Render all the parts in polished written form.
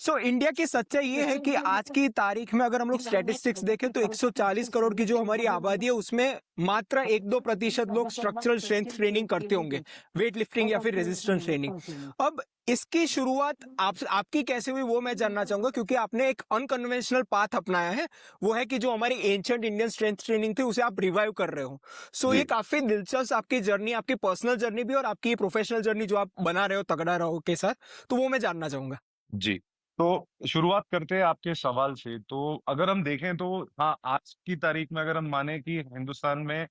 So India की सच्चाई ये है कि आज की तारीख में अगर हम लोग स्टैटिस्टिक्स देखें तो 140 करोड़ की जो हमारी आबादी है उसमें मात्र 1-2% लोग स्ट्रक्चरल स्ट्रेंथ ट्रेनिंग करते होंगे, वेट लिफ्टिंग या फिर रेजिस्टेंस ट्रेनिंग। अब इसकी शुरुआत आपकी कैसे हुई वो मैं जानना चाहूंगा, क्योंकि आपने एक अनकन्वेंशनल पाथ अपनाया है। वो है कि जो हमारी एंशिएंट इंडियन स्ट्रेंथ ट्रेनिंग थी उसे आप रिवाइव कर रहे हो। सो ये जी काफी दिलचस्प आपकी जर्नी, आपकी पर्सनल जर्नी भी और आपकी प्रोफेशनल जर्नी जो आप बना रहे हो तगड़ा रहो के साथ, तो वो मैं जानना चाहूंगा। जी। तो शुरुआत करते हैं आपके सवाल से। तो अगर हम देखें तो हाँ, आज की तारीख में अगर हम माने कि हिंदुस्तान में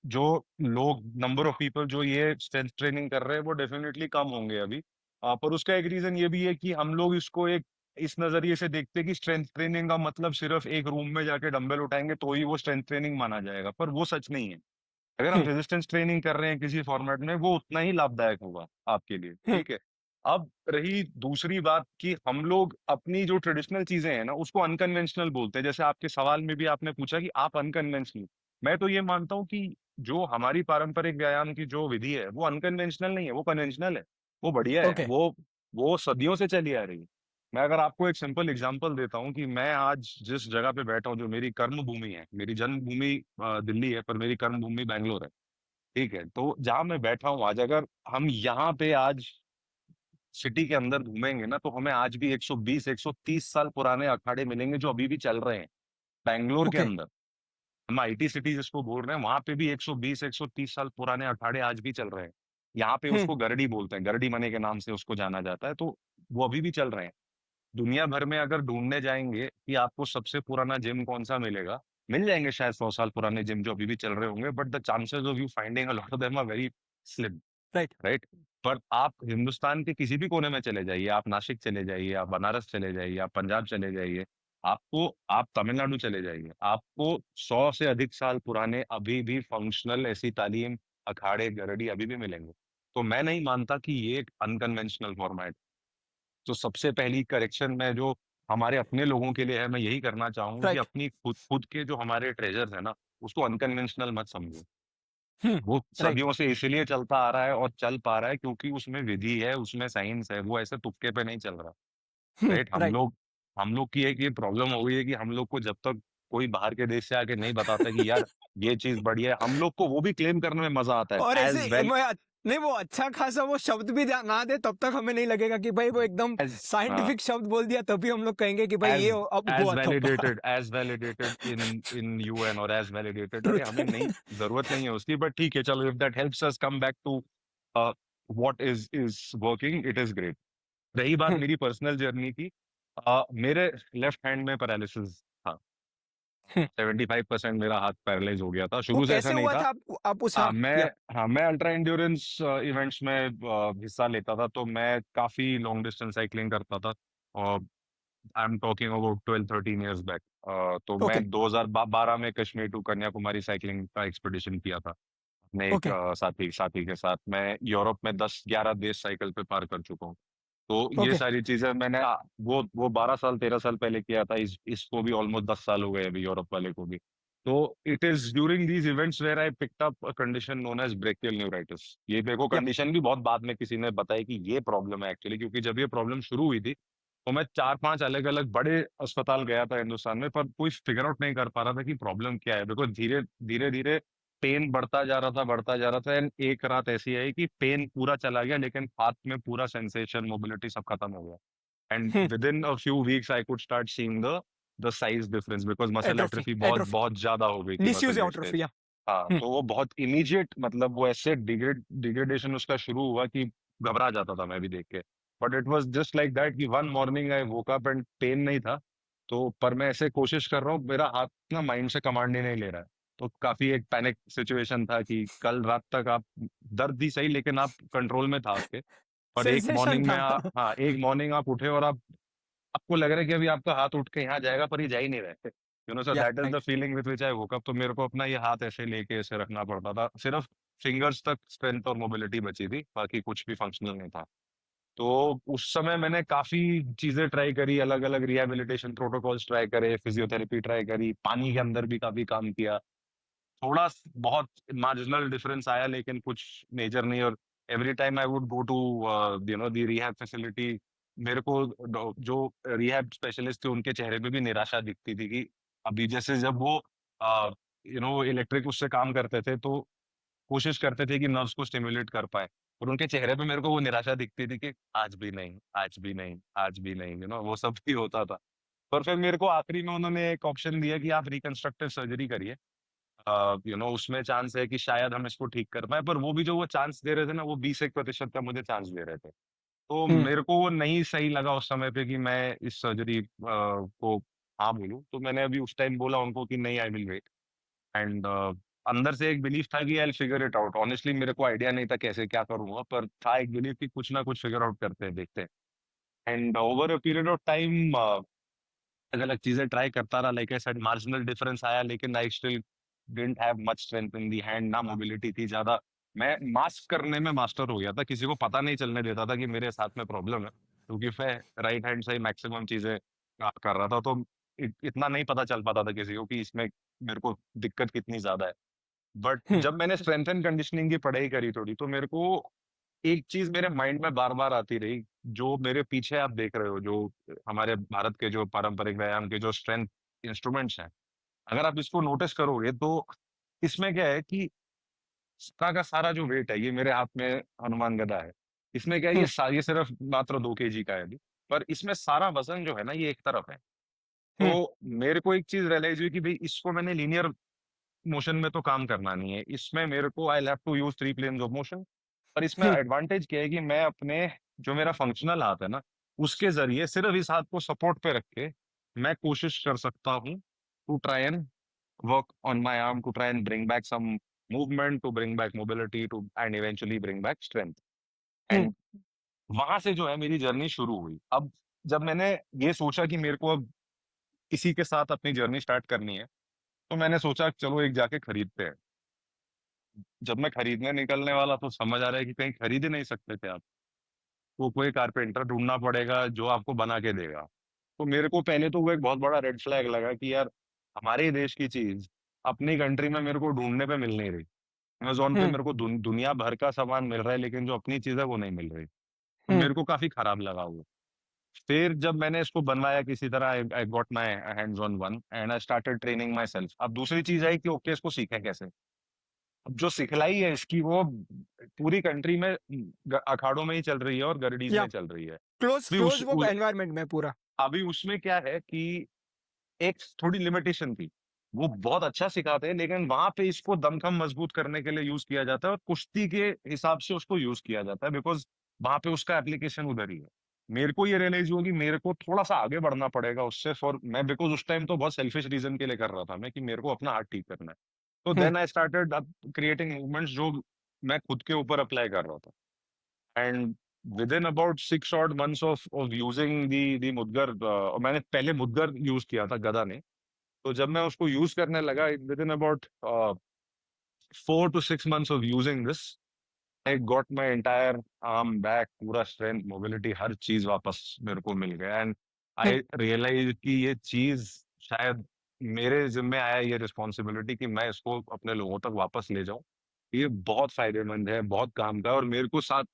जो लोग, नंबर ऑफ पीपल जो ये स्ट्रेंथ ट्रेनिंग कर रहे हैं वो डेफिनेटली कम होंगे अभी। पर उसका एक रीजन ये भी है कि हम लोग इसको एक इस नजरिए से देखते हैं कि स्ट्रेंथ ट्रेनिंग का मतलब सिर्फ एक रूम में जाके डंबल उठाएंगे तो ही वो स्ट्रेंथ ट्रेनिंग माना जाएगा, पर वो सच नहीं है। अगर हम हम्म। रेजिस्टेंस ट्रेनिंग कर रहे हैं किसी फॉर्मेट में, वो उतना ही लाभदायक होगा आपके लिए, हम्म। ठीक है। अब रही दूसरी बात कि हम लोग अपनी जो ट्रेडिशनल चीजें हैं ना उसको अनकन्वेंशनल बोलते हैं। जैसे आपके सवाल में भी आपने पूछा कि आप अनकन्वेंशनल, मैं तो ये मानता हूँ कि जो हमारी पारंपरिक व्यायाम की जो विधि है वो अनकन्वेंशनल नहीं है, वो कन्वेंशनल है। वो बढ़िया है, ओके। वो सदियों से चली आ रही है। मैं अगर आपको एक सिंपल एग्जांपल देता हूँ कि मैं आज जिस जगह पे बैठा हूँ, जो मेरी कर्म भूमि है, मेरी जन्मभूमि दिल्ली है पर मेरी कर्म भूमि बैंगलोर है, ठीक है। तो जहां मैं बैठा हूँ आज, अगर हम यहाँ पे आज सिटी के अंदर घूमेंगे ना तो हमें आज भी 120 130 साल पुराने अखाड़े मिलेंगे जो अभी भी चल रहे हैं बैंगलोर के ओके। अंदर। हम आईटी सिटी जिसको बोल रहे हैं, वहां पे भी 120 130 साल पुराने अखाड़े आज भी चल रहे हैं। यहाँ पे हम्म। उसको गरडी बोलते हैं, गरडी मने के नाम से उसको जाना जाता है। तो वो अभी भी चल रहे हैं। दुनिया भर में अगर ढूंढने जाएंगे कि आपको सबसे पुराना जिम कौन सा मिलेगा, मिल जाएंगे शायद 100 साल पुराने जिम जो अभी भी चल रहे होंगे, but the chances of you finding a lot of them are very slim, right. Right. पर आप हिंदुस्तान के किसी भी कोने में चले जाइए, आप नासिक चले जाइए, आप बनारस चले जाइए, आप पंजाब चले जाइए, आपको आप तमिलनाडु चले जाइए, आपको 100 से अधिक साल पुराने अभी भी फंक्शनल ऐसी तालीम, अखाड़े, गरडी अभी भी मिलेंगे। तो मैं नहीं मानता कि ये एक अनकन्वेंशनल फॉर्मेट। तो सबसे पहली करेक्शन में जो हमारे अपने लोगों के लिए है, मैं यही करना चाहूंगा कि राइट। अपनी खुद खुद के जो हमारे ट्रेजर्स है ना, उसको अनकन्वेंशनल मत समझो। हम्म। वो राइट। सदियों से इसलिए चलता आ रहा है और चल पा रहा है क्योंकि उसमें विधि है, उसमें साइंस है, वो ऐसे तुक्के पे नहीं चल रहा। राइट। हम राइट। लोग हम लोग की एक ये प्रॉब्लम हो गई है कि हम लोग को जब तक कोई बाहर के देश से आके नहीं बताता कि यार ये चीज बढ़िया है, हम लोग को वो भी क्लेम करने में मजा आता है और एज ऐसे वेल नहीं, वो अच्छा खासा वो शब्द भी ना दे तब तक हमें नहीं लगेगा कि भाई वो एकदम एज साइंटिफिक शब्द बोल दिया, तभी हम लोग कहेंगे कि भाई ये एज अब हुआ तब। एज वैलिडेटेड इन इन यूएन और एज वैलिडेटेड। अरे ट्रुथ। हमें नहीं, जरूरत नहीं है उसकी, बट ठीक है चलो, if that helps us come back to what is working, it is great. रही बात मेरी पर्सनल जर्नी की, मेरे लेफ्ट हैंड में पैरालिसिस था। 75% मेरा हाथ पैरालाइज हो गया था, वो शुरू से ऐसा कैसे नहीं हुआ था। था? आप उस, हाँ हाँ मैं या। हाँ मैं अल्ट्रा एंड्योरेंस इवेंट्स में हिस्सा लेता था, तो मैं काफी लॉन्ग डिस्टेंस साइकिलिंग करता था। और I am talking about 12 13 years back. तो मैं ओके। 2012 में कश्मीर टू कन्याकुमारी साइकिलिंग का एक्सपीडिशन किया था अपने एक ओके। साथी साथी के साथ। मैं यूरोप में 10 11 देश साइकिल पे पार कर चुका हूँ। तो ये ओके। सारी चीजें मैंने वो 12 साल 13 साल पहले किया था। इसको भी ऑलमोस्ट 10 साल हो गए अभी, यूरोप वाले को भी। तो it is during these events where I picked up a condition known as brachial neuritis. ये मेरे को या। कंडीशन भी बहुत बाद में किसी ने बताई कि ये प्रॉब्लम है एक्चुअली, क्योंकि जब ये प्रॉब्लम शुरू हुई थी तो मैं 4 5 अलग अलग बड़े अस्पताल गया था हिंदुस्तान में, पर कोई फिगर आउट नहीं कर पा रहा था कि प्रॉब्लम क्या है। बिकॉज धीरे धीरे धीरे पेन बढ़ता जा रहा था, बढ़ता जा रहा था। एंड एक रात ऐसी आई कि पेन पूरा चला गया, लेकिन हाथ में पूरा सेंसेशन, मोबिलिटी सब खत्म हो गया। And with in a few weeks I could start seeing the size difference, because muscle atrophy. Atrophy बहुत एट्रोफी। बहुत ज्यादा हो गई थी डिसयूज मसल वेस्टेज। एट्रोफी या। हाँ, तो वो बहुत इमीडिएट, मतलब वो ऐसे डिग्रेडेशन उसका शुरू हुआ कि घबरा जाता था मैं भी देख के। But it was just like that कि one morning I woke up and pain नहीं था। तो पर मैं ऐसे कोशिश कर रहा हूँ, मेरा हाथ ना माइंड से कमांड ही नहीं ले रहा है। तो काफी एक पैनिक सिचुएशन था कि कल रात तक आप, दर्द ही सही लेकिन आप कंट्रोल में था आपके। पर एक सेंसेशन मॉर्निंग में था। हाँ, एक मॉर्निंग आप उठे और आपको लग रहा है कि अभी आपका हाथ उठ के यहाँ जाएगा, पर ये जा ही नहीं रहे। सो या। That is the right. Feeling with which I woke up. तो मेरे को अपना ये हाथ ऐसे लेके ऐसे रखना पड़ता था, सिर्फ फिंगर्स तक स्ट्रेंथ और मोबिलिटी बची थी, बाकी कुछ भी फंक्शनल नहीं था। तो उस समय मैंने काफी चीजें ट्राई करी, अलग अलग रिहैबिलिटेशन प्रोटोकॉल्स ट्राई करे, फिजियोथेरेपी ट्राई करी, पानी के अंदर भी काफी काम किया। थोड़ा बहुत मार्जिनल डिफरेंस आया लेकिन कुछ मेजर नहीं। और every time I would go to the rehab facility, मेरे को जो रिहैब स्पेशलिस्ट थे उनके चेहरे पे भी निराशा दिखती थी कि अभी जैसे जब वो इलेक्ट्रिक उससे काम करते थे तो कोशिश करते थे कि नर्व्स को स्टिमुलेट कर पाए, और उनके चेहरे पे मेरे को वो निराशा दिखती थी कि आज भी नहीं, आज भी नहीं, आज भी नहीं, वो सब भी होता था। पर फिर मेरे को आखिरी में उन्होंने एक ऑप्शन दिया कि आप रिकंस्ट्रक्टिव सर्जरी करिए, उसमें चांस है कि शायद हम इसको ठीक कर पाए। पर वो भी जो वो चांस दे रहे थे ना, वो 20% का मुझे चांस दे रहे थे। तो हम्म। मेरे को वो नहीं सही लगा उस समय पे कि मैं इस सर्जरी को हाँ बोलूं। तो मैंने अभी उस टाइम बोला उनको कि नहीं, आई विल वेट। एंड अंदर से एक बिलीफ था कि I figure it out. Honestly मेरे को आइडिया नहीं था कैसे क्या करूंगा, पर था एक बिलीफ कि कुछ ना कुछ फिगर आउट करते हैं, देखते हैं। And over a period of time अलग अलग चीजें ट्राई करता रहा। Like I said, marginal difference आया, लेकिन I still didn't have much strength in the hand, ना मोबिलिटी थी ज्यादा। मैं मास्क करने में मास्टर हो गया था, किसी को पता नहीं चलने देता था कि मेरे साथ में प्रॉब्लम है, क्योंकि मैं राइट हैंड से ही मैक्सिमम चीजें कर रहा था। तो इतना नहीं पता चल पाता था किसी को कि इसमें मेरे को दिक्कत कितनी ज्यादा है। बट हम्म। जब मैंने स्ट्रेंथ एंड कंडीशनिंग की पढ़ाई करी थोड़ी, तो मेरे को एक चीज मेरे माइंड में बार बार आती रही। जो मेरे पीछे आप देख रहे हो, जो हमारे भारत के जो पारंपरिक व्यायाम के जो स्ट्रेंथ इंस्ट्रूमेंट्स हैं, अगर आप इसको नोटिस करोगे तो इसमें क्या है कि सारा का सारा जो वेट है, ये मेरे हाथ में हनुमान गदा है। इसमें क्या है, हम्म। ये सिर्फ मात्र 2 kg का है अभी। पर इसमें सारा वजन जो है ना, ये एक तरफ है। हम्म। तो मेरे को एक चीज रियलाइज हुई कि भाई इसको मैंने लीनियर मोशन में तो काम करना नहीं है, इसमें मेरे को I have to use 3 planes of motion. पर इसमें हम्म। एडवांटेज क्या है कि मैं अपने जो मेरा फंक्शनल हाथ है ना, उसके जरिए सिर्फ इस हाथ को सपोर्ट पे रख के मैं कोशिश कर सकता हूँ to try and work on my arm, to try and bring back some movement, to bring back mobility, to and eventually bring back strength. Hmm. And वहां से जो है मेरी जर्नी शुरू हुई। अब जब मैंने ये सोचा कि मेरे को अब किसी के साथ अपनी जर्नी स्टार्ट करनी है, तो मैंने सोचा चलो एक जाके खरीदते हैं। जब मैं खरीदने निकलने वाला तो समझ आ रहा है कि कहीं खरीद ही नहीं सकते थे आप, वो कोई कारपेंटर ढूंढना पड़ेगा जो आपको बना के देगा। तो मेरे को पहले तो वो एक बहुत बड़ा रेड फ्लैग लगा कि यार, हमारे ही देश की चीज अपनी कंट्री में मेरे को ढूंढने पे मिल नहीं रही। अमेजोन पे हम्म। मेरे को दुनिया भर का सामान मिल रहा है, लेकिन जो अपनी चीज है वो नहीं मिल रही। तो हम्म। मेरे को काफी खराब लगा वो। फिर जब मैंने इसको बनवाया किसी तरह, I got my hands on one and I started training my self. अब दूसरी चीज आई कि ओके, इसको सीखें कैसे। अब जो सिखलाई है इसकी, वो पूरी कंट्री में अखाड़ों में ही चल रही है और गरडीज या में चल रही है। क्लोज अभी क्लोज वो एनवायरनमेंट में पूरा। अभी उसमें क्या है कि एक थोड़ी लिमिटेशन थी। वो बहुत अच्छा सिखाते हैं, लेकिन वहां पे इसको दमखम मजबूत करने के लिए यूज किया जाता है और कुश्ती के हिसाब से उसको यूज किया जाता है, बिकॉज वहां पे उसका एप्लीकेशन उधर ही है। मेरे को ये रियलाइज हुआ कि मेरे को थोड़ा सा आगे बढ़ना पड़ेगा उससे, फॉर मैं बिकॉज उस टाइम तो बहुत सेल्फिश रीजन के लिए कर रहा था मैं, कि मेरे को अपना हार्ट ठीक करना है। तो hmm. Then I started creating movements जो मैं खुद के ऊपर अप्लाई कर रहा था। And within about 6 odd months of using the mudgar, मैंने पहले मुदगर यूज किया था, गदा ने। तो जब मैं उसको यूज करने लगा, with in about 4 to 6 months of using this, I got my entire arm back, पूरा स्ट्रेंथ, मोबिलिटी, हर चीज वापस मेरे को मिल गया। And hmm. आई रियलाइज कि ये चीज शायद मेरे जिम्मे आया, ये रिस्पॉन्सिबिलिटी कि मैं इसको अपने लोगों तक वापस ले जाऊं। ये बहुत फायदेमंद है, बहुत काम का है, और मेरे को साथ,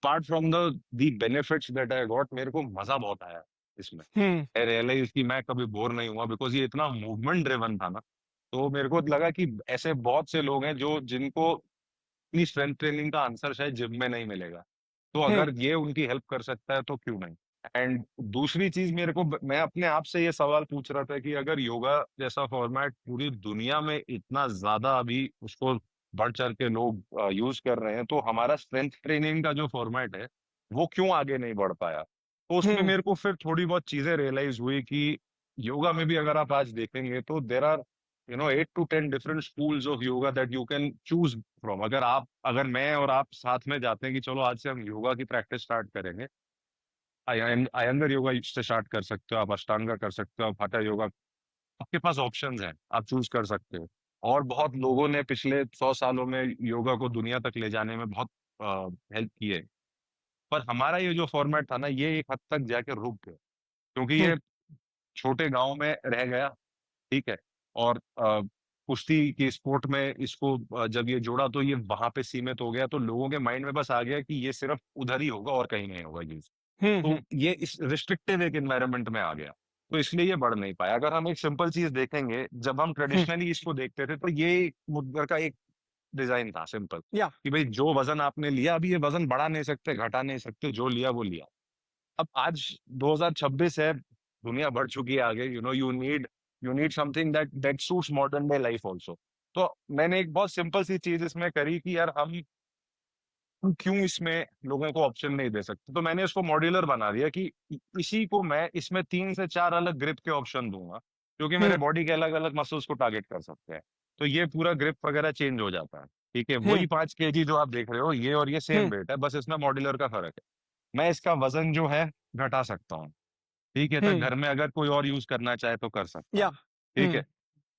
apart from the benefits that I got, मेरे को मजा बहुत आया इसमें। हम्म। आई रियलाइज कि मैं कभी बोर नहीं हुआ, बिकॉज ये इतना मूवमेंट ड्रिवन था ना। तो मेरे को लगा कि ऐसे बहुत से लोग हैं जो जिनको अपनी स्ट्रेंथ ट्रेनिंग का आंसर शायद जिम में नहीं मिलेगा। तो हम्म। अगर ये उनकी हेल्प कर सकता है तो क्यों नहीं। एंड दूसरी चीज, मेरे को, मैं अपने आप से ये सवाल पूछ रहा था कि अगर योगा जैसा फॉर्मेट पूरी दुनिया में इतना ज्यादा अभी उसको बढ़ चढ़ के लोग यूज कर रहे हैं, तो हमारा स्ट्रेंथ ट्रेनिंग का जो फॉर्मेट है वो क्यों आगे नहीं बढ़ पाया। तो उसमें हम्म। मेरे को फिर थोड़ी बहुत चीजें रियलाइज हुई कि योगा में भी अगर आप आज देखेंगे तो there are 8 to 10 different schools of yoga that you can choose from. अगर मैं और आप साथ में जाते हैं कि चलो आज से हम योगा की प्रैक्टिस स्टार्ट करेंगे, अयंगर योगा से स्टार्ट कर सकते हो, आप अष्टांगा कर सकते हो, आप hatha योगा, आपके पास ऑप्शंस हैं, आप चूज कर सकते हो। और बहुत लोगों ने पिछले 100 सालों में योगा को दुनिया तक ले जाने में बहुत हेल्प की है। पर हमारा ये जो फॉर्मेट था ना, ये एक हद तक जाके रुक गया, क्योंकि हम्म। ये छोटे गांव में रह गया। ठीक है। और कुश्ती की स्पोर्ट में इसको जब ये जोड़ा तो ये वहां पे सीमित हो गया, तो लोगों के माइंड में बस आ गया कि ये सिर्फ उधर ही होगा और कहीं नहीं होगा ये। तो ये इस रिस्ट्रिक्टिव एक एनवायरनमेंट में आ गया, तो इसलिए ये बढ़ नहीं पाया। अगर हम एक सिंपल चीज देखेंगे, जब हम ट्रेडिशनली इसको देखते थे तो ये एक मुद्गर का एक डिजाइन था सिंपल, या कि भाई जो वजन आपने लिया, अभी ये वजन बढ़ा नहीं सकते, घटा नहीं सकते, जो लिया वो लिया। अब आज 2026 है, दुनिया बढ़ चुकी है आगे, you need something that that suits modern day life also. तो मैंने एक बहुत सिंपल सी चीज इसमें करी कि यार हम क्यों इसमें लोगों को ऑप्शन नहीं दे सकते, तो मैंने इसको मॉड्यूलर बना दिया कि इसी को मैं इसमें 3 से 4 अलग ग्रिप के ऑप्शन दूंगा, क्योंकि मेरे बॉडी के अलग अलग मसल्स को टारगेट कर सकते हैं। तो ये पूरा ग्रिप वगैरह चेंज हो जाता है। ठीक है, वही 5 kg जो आप देख रहे हो, ये और ये सेम वेट है, बस इसमें मॉड्यूलर का फर्क है। मैं इसका वजन जो है घटा सकता हूँ। ठीक है, तो घर में अगर कोई और यूज करना चाहे तो कर सकता या है। ठीक है,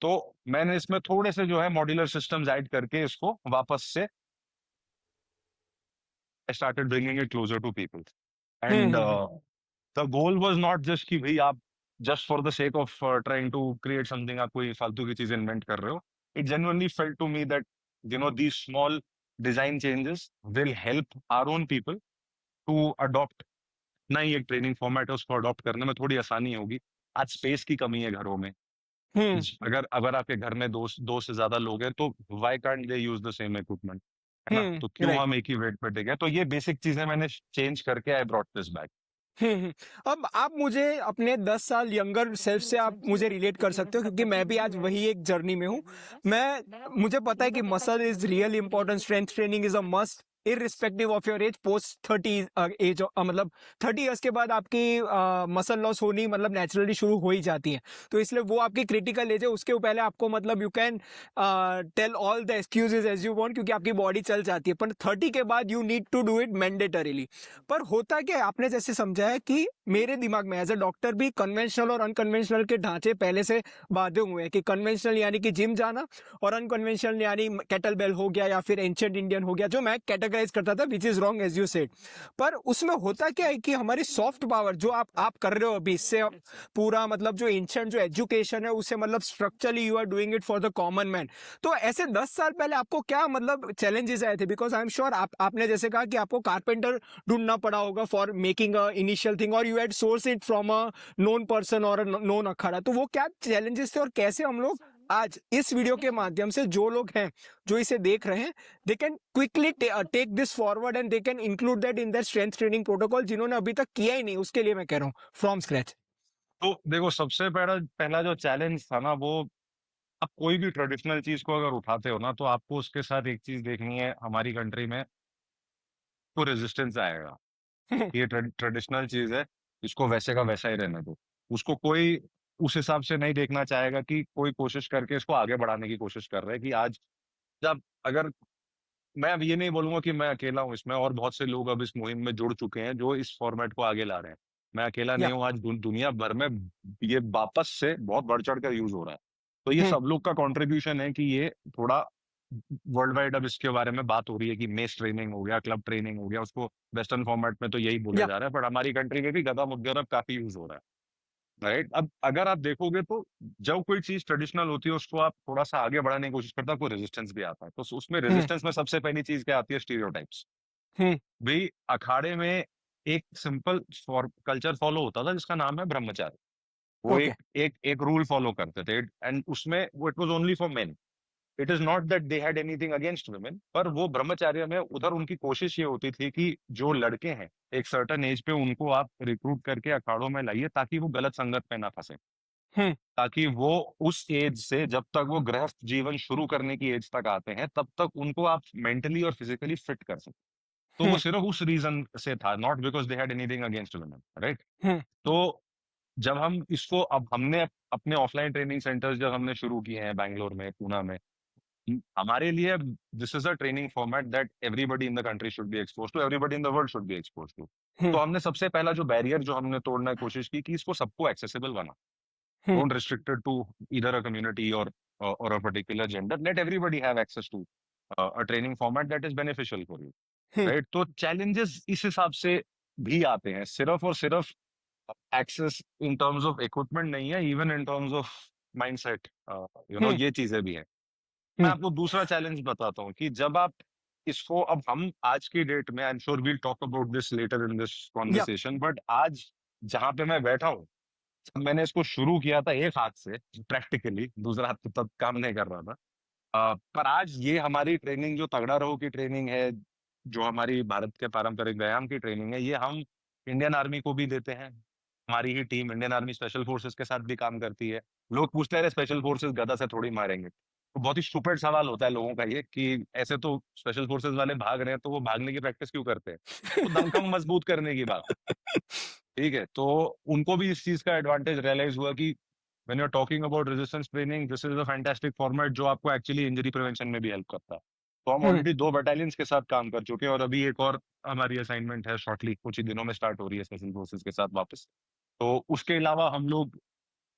तो मैंने इसमें थोड़े से जो है मॉड्यूलर सिस्टम्स ऐड करके इसको वापस से I started bringing it closer to people. And the goal was not just कि भाई आप just for the sake of trying to create something, आप कोई फालतू की चीज इन्वेंट कर रहे हो। It genuinely felt to me that these small design changes will help our own people to adopt नई एक ट्रेनिंग फॉर्मेट है, उसको अडॉप्ट करने में थोड़ी आसानी होगी। आज स्पेस की कमी है घरों में। अगर अगर आपके घर में दो से ज्यादा लोग हैं, तो why can't they use the same equipment, है ना? तो क्यों राइट। हम एक ही वेट पे टिके? तो ये बेसिक चीजें मैंने चेंज करके आई ब्रॉट दिस बैक। अब आप मुझे अपने 10 साल यंगर सेल्फ से आप मुझे रिलेट कर सकते हो, क्योंकि मैं भी आज वही एक जर्नी में हूँ। मुझे पता है कि muscle is real important, strength training is a must irrespective of your age, post 30 age, मतलब 30 इयर्स के बाद आपकी मसल लॉस होनी मतलब नेचुरली शुरू हो ही जाती है। तो इसलिए वो आपकी क्रिटिकल एज है, उसके पहले आपको मतलब you can tell all the excuses as you want, क्योंकि आपकी बॉडी चल जाती है। पर 30 के बाद you need to do it mandatorily. पर होता क्या है, आपने जैसे समझा है कि मेरे दिमाग में एज अ डॉक्टर भी कन्वेंशनल और अनकन्वेंशनल के ढांचे पहले से बांधे हुए हैं, कि कन्वेंशनल यानी कि जिम जाना, और अनकन्वेंशनल यानी केटल बेल हो गया या फिर एंशिएंट इंडियन हो गया, जो मैं कैटेगराइज करता था, which is wrong as you said. पर उसमें होता क्या है कि हमारी सॉफ्ट पावर जो आप कर रहे हो अभी, इससे पूरा मतलब जो एंशिएंट जो एजुकेशन है, उसे मतलब structurally you are doing it for the common man. तो ऐसे 10 साल पहले आपको क्या मतलब चैलेंजेस आए थे? बिकॉज आई एम श्योर आपने जैसे कहा कि आपको कारपेंटर ढूंढना पड़ा होगा for making a initial thing, और you had source it from a known person और नोन अखाड़ा। तो वो क्या चैलेंजेस थे, और कैसे हम लोग आज इस वीडियो के माध्यम से जो लोग हैं जो इसे देख रहे हैं, they can quickly take this forward and they can include that in their strength training protocol, जिन्होंने अभी तक किया ही नहीं, उसके लिए मैं कह रहा हूँ फ्रॉम स्क्रैच। तो देखो, सबसे पहला पहला जो चैलेंज था ना, वो आप कोई भी ट्रेडिशनल चीज को अगर उठाते हो ना, तो आपको उसके साथ एक चीज देखनी है, हमारी कंट्री में तो रेजिस्टेंस आएगा। ये ट्रेडिशनल चीज है, इसको वैसे का वैसा ही रहने दो। उसको कोई उस हिसाब से नहीं देखना चाहेगा कि कोई कोशिश करके इसको आगे बढ़ाने की कोशिश कर रहे हैं। कि आज जब अगर मैं अब ये नहीं बोलूंगा कि मैं अकेला हूं इसमें, और बहुत से लोग अब इस मुहिम में जुड़ चुके हैं जो इस फॉर्मेट को आगे ला रहे हैं। मैं अकेला नहीं या हूँ, आज दुनिया भर में ये वापस से बहुत बढ़ चढ़ कर यूज हो रहा है। तो ये सब लोग का कंट्रीब्यूशन है कि ये थोड़ा वर्ल्ड वाइड अब इसके बारे में बात हो रही है कि मेस ट्रेनिंग हो गया, क्लब ट्रेनिंग हो गया, उसको वेस्टर्न फॉर्मेट में तो यही बोला या जा रहा है, बट हमारी कंट्री में भी गदा मुद्गर अब काफी यूज हो रहा है। राइट, अब अगर आप देखोगे तो जब कोई चीज ट्रेडिशनल होती है, उसको आप थोड़ा सा आगे बढ़ाने की कोशिश करता है, कोई रेजिस्टेंस भी आता है। तो उसमें रेजिस्टेंस में सबसे पहली चीज क्या आती है? स्टीरियोटाइप्स। भाई अखाड़े में एक सिंपल कल्चर फॉलो होता था जिसका नाम है ब्रह्मचार्य। वो ओके। एक एक एक रूल फॉलो करते थे, एंड उसमें वो it was only for main. It is not that they had anything against women, पर वो ब्रह्मचार्य में उधर उनकी कोशिश ये होती थी कि जो लड़के हैं एक सर्टन एज पे, उनको आप रिक्रूट करके अखाड़ों में लाइए, ताकि वो गलत संगत में ना फंसे, ताकि वो उस एज से जब तक वो गृहस्थ जीवन शुरू करने की एज तक आते हैं, तब तक उनको आप मेंटली और फिजिकली फिट कर सकें। तो वो सिर्फ उस रीजन से था, not because they had anything against women, right? तो जब हम इसको, अब हमने अपने ऑफलाइन ट्रेनिंग सेंटर्स जब हमने शुरू किए हैं बैंगलोर में, पूना में, हमारे लिए this is a training format that everybody in the country should be expose to, everybody in the world should be expose to. तो हमने सबसे पहला जो बैरियर जो हमने तोड़ने की कोशिश की कि इसको सबको एक्सेसिबल बना। Don't restrict it to either a community or a particular gender. Let everybody have access to a training format that is beneficial for you, right? तो challenges इस हिसाब से भी आते हैं, सिर्फ और सिर्फ access in terms of equipment नहीं है, even in terms of mindset, ये चीजें भी हैं। मैं आपको दूसरा चैलेंज बताता हूँ कि जब आप इसको अब हम आज की डेट में, I am sure we'll talk about this later in this या कॉन्वर्सेशन, बट आज जहां पे मैं बैठा हूँ, जब मैंने इसको शुरू किया था एक हाथ से प्रैक्टिकली, दूसरा हाथ तो तब काम नहीं कर रहा था। पर आज ये हमारी ट्रेनिंग जो तगड़ा रहो की ट्रेनिंग है, जो हमारी भारत के पारंपरिक व्यायाम की ट्रेनिंग है, ये हम इंडियन आर्मी को भी देते हैं। हमारी ही team Indian army special forces के साथ भी काम करती है। लोग पूछते हैं स्पेशल फोर्सेस गदा से थोड़ी मारेंगे, तो बहुत ही स्टूपिड सवाल होता है लोगों का ये कि ऐसे तो स्पेशल फोर्सेस वाले भाग रहे हैं, तो वो भागने की प्रैक्टिस क्यों करते हैं? वो दमखम मजबूत करने की बात, ठीक है। तो उनको भी इस चीज का एडवांटेज रियलाइज हुआ कि when you are talking about resistance training, this is a fantastic format जो आपको एक्चुअली इंजरी प्रिवेंशन में भी हेल्प करता है। तो हम हम्म ऑलरेडी 2 बटालियंस के साथ काम कर चुके हैं, और अभी एक और हमारी असाइनमेंट है, शॉर्टली कुछ ही दिनों में स्टार्ट हो रही है स्पेशल फोर्सेस के साथ वापस। तो उसके अलावा हम लोग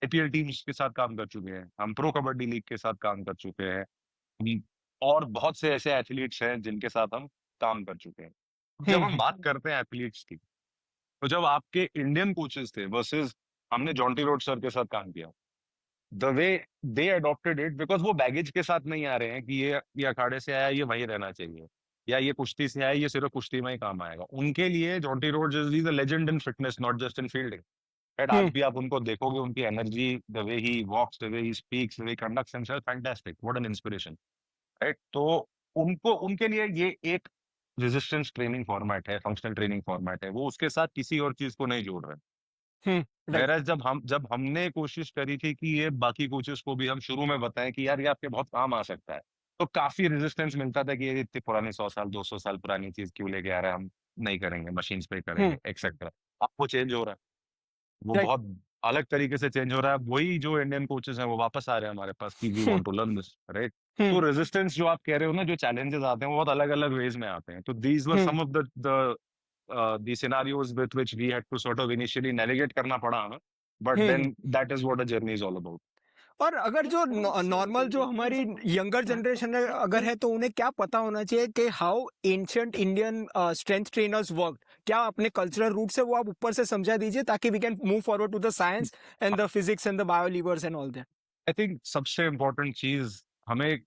एपीएल टीम्स के साथ काम कर चुके हैं, हम प्रो कबड्डी लीग के साथ काम कर चुके हैं, हम और बहुत से ऐसे एथलीट्स हैं जिनके साथ हम काम कर चुके हैं। जब हम हम्म बात करते हैं एथलीट्स की, तो जब आपके इंडियन कोचेस थे वर्सेस हमने जॉन्टी रोड सर के साथ काम किया, the way they adopted it, because वो बैगेज के साथ नहीं आ रहे हैं कि ये अखाड़े से आया, ये वहीं रहना चाहिए, या ये कुश्ती से आया, ये सिर्फ कुश्ती में ही काम आएगा। उनके लिए Jonty Rhodes is the legend in fitness, not just in fielding, right? आज हम्म भी आप उनको देखोगे, उनकी energy, the way he walks, the way he speaks, the way conducts himself, fantastic, what an inspiration, right? तो उनको, उनके लिए ये एक रेजिस्टेंस ट्रेनिंग फॉर्मेट है, फंक्शनल ट्रेनिंग फॉर्मेट है, वो उसके साथ किसी और चीज को नहीं जोड़ रहे। राइट Whereas जब हमने कोशिश करी थी कि ये बाकी कोचेस को भी हम शुरू में बताएं कि यार ये आपके बहुत काम आ सकता है, तो काफी रेजिस्टेंस मिलता था कि ये इतनी पुरानी 100 साल 200 साल पुरानी चीज क्यों लेके आ रहे हैं, हम नहीं करेंगे, मशीन पे हम्म करेंगे एक्सेट्रा। अब वो चेंज हो रहा है, वो राइट बहुत अलग तरीके से चेंज हो रहा है। वही जो इंडियन कोचेस हैं वो वापस आ रहे हैं हमारे पास कि we hmm want to learn this, right? तो हम्म रेजिस्टेंस जो आप कह रहे हो ना, जो चैलेंजेस आते हैं वो बहुत अलग अलग वेज में आते हैं। तो these were hmm some of the scenarios with which we had to sort of initially navigate करना पड़ा हमें, but hmm then that is what a journey is all about. और अगर जो नॉर्मल जो हमारी यंगर जनरेशन है अगर है तो उन्हें क्या पता होना चाहिए कि how ancient Indian strength trainers work, क्या अपने कल्चरल रूट से वो आप ऊपर से समझा दीजिए ताकि we can move forward to the science and the physics and the bio levers and all that. I think सबसे इम्पोर्टेंट चीज, हमें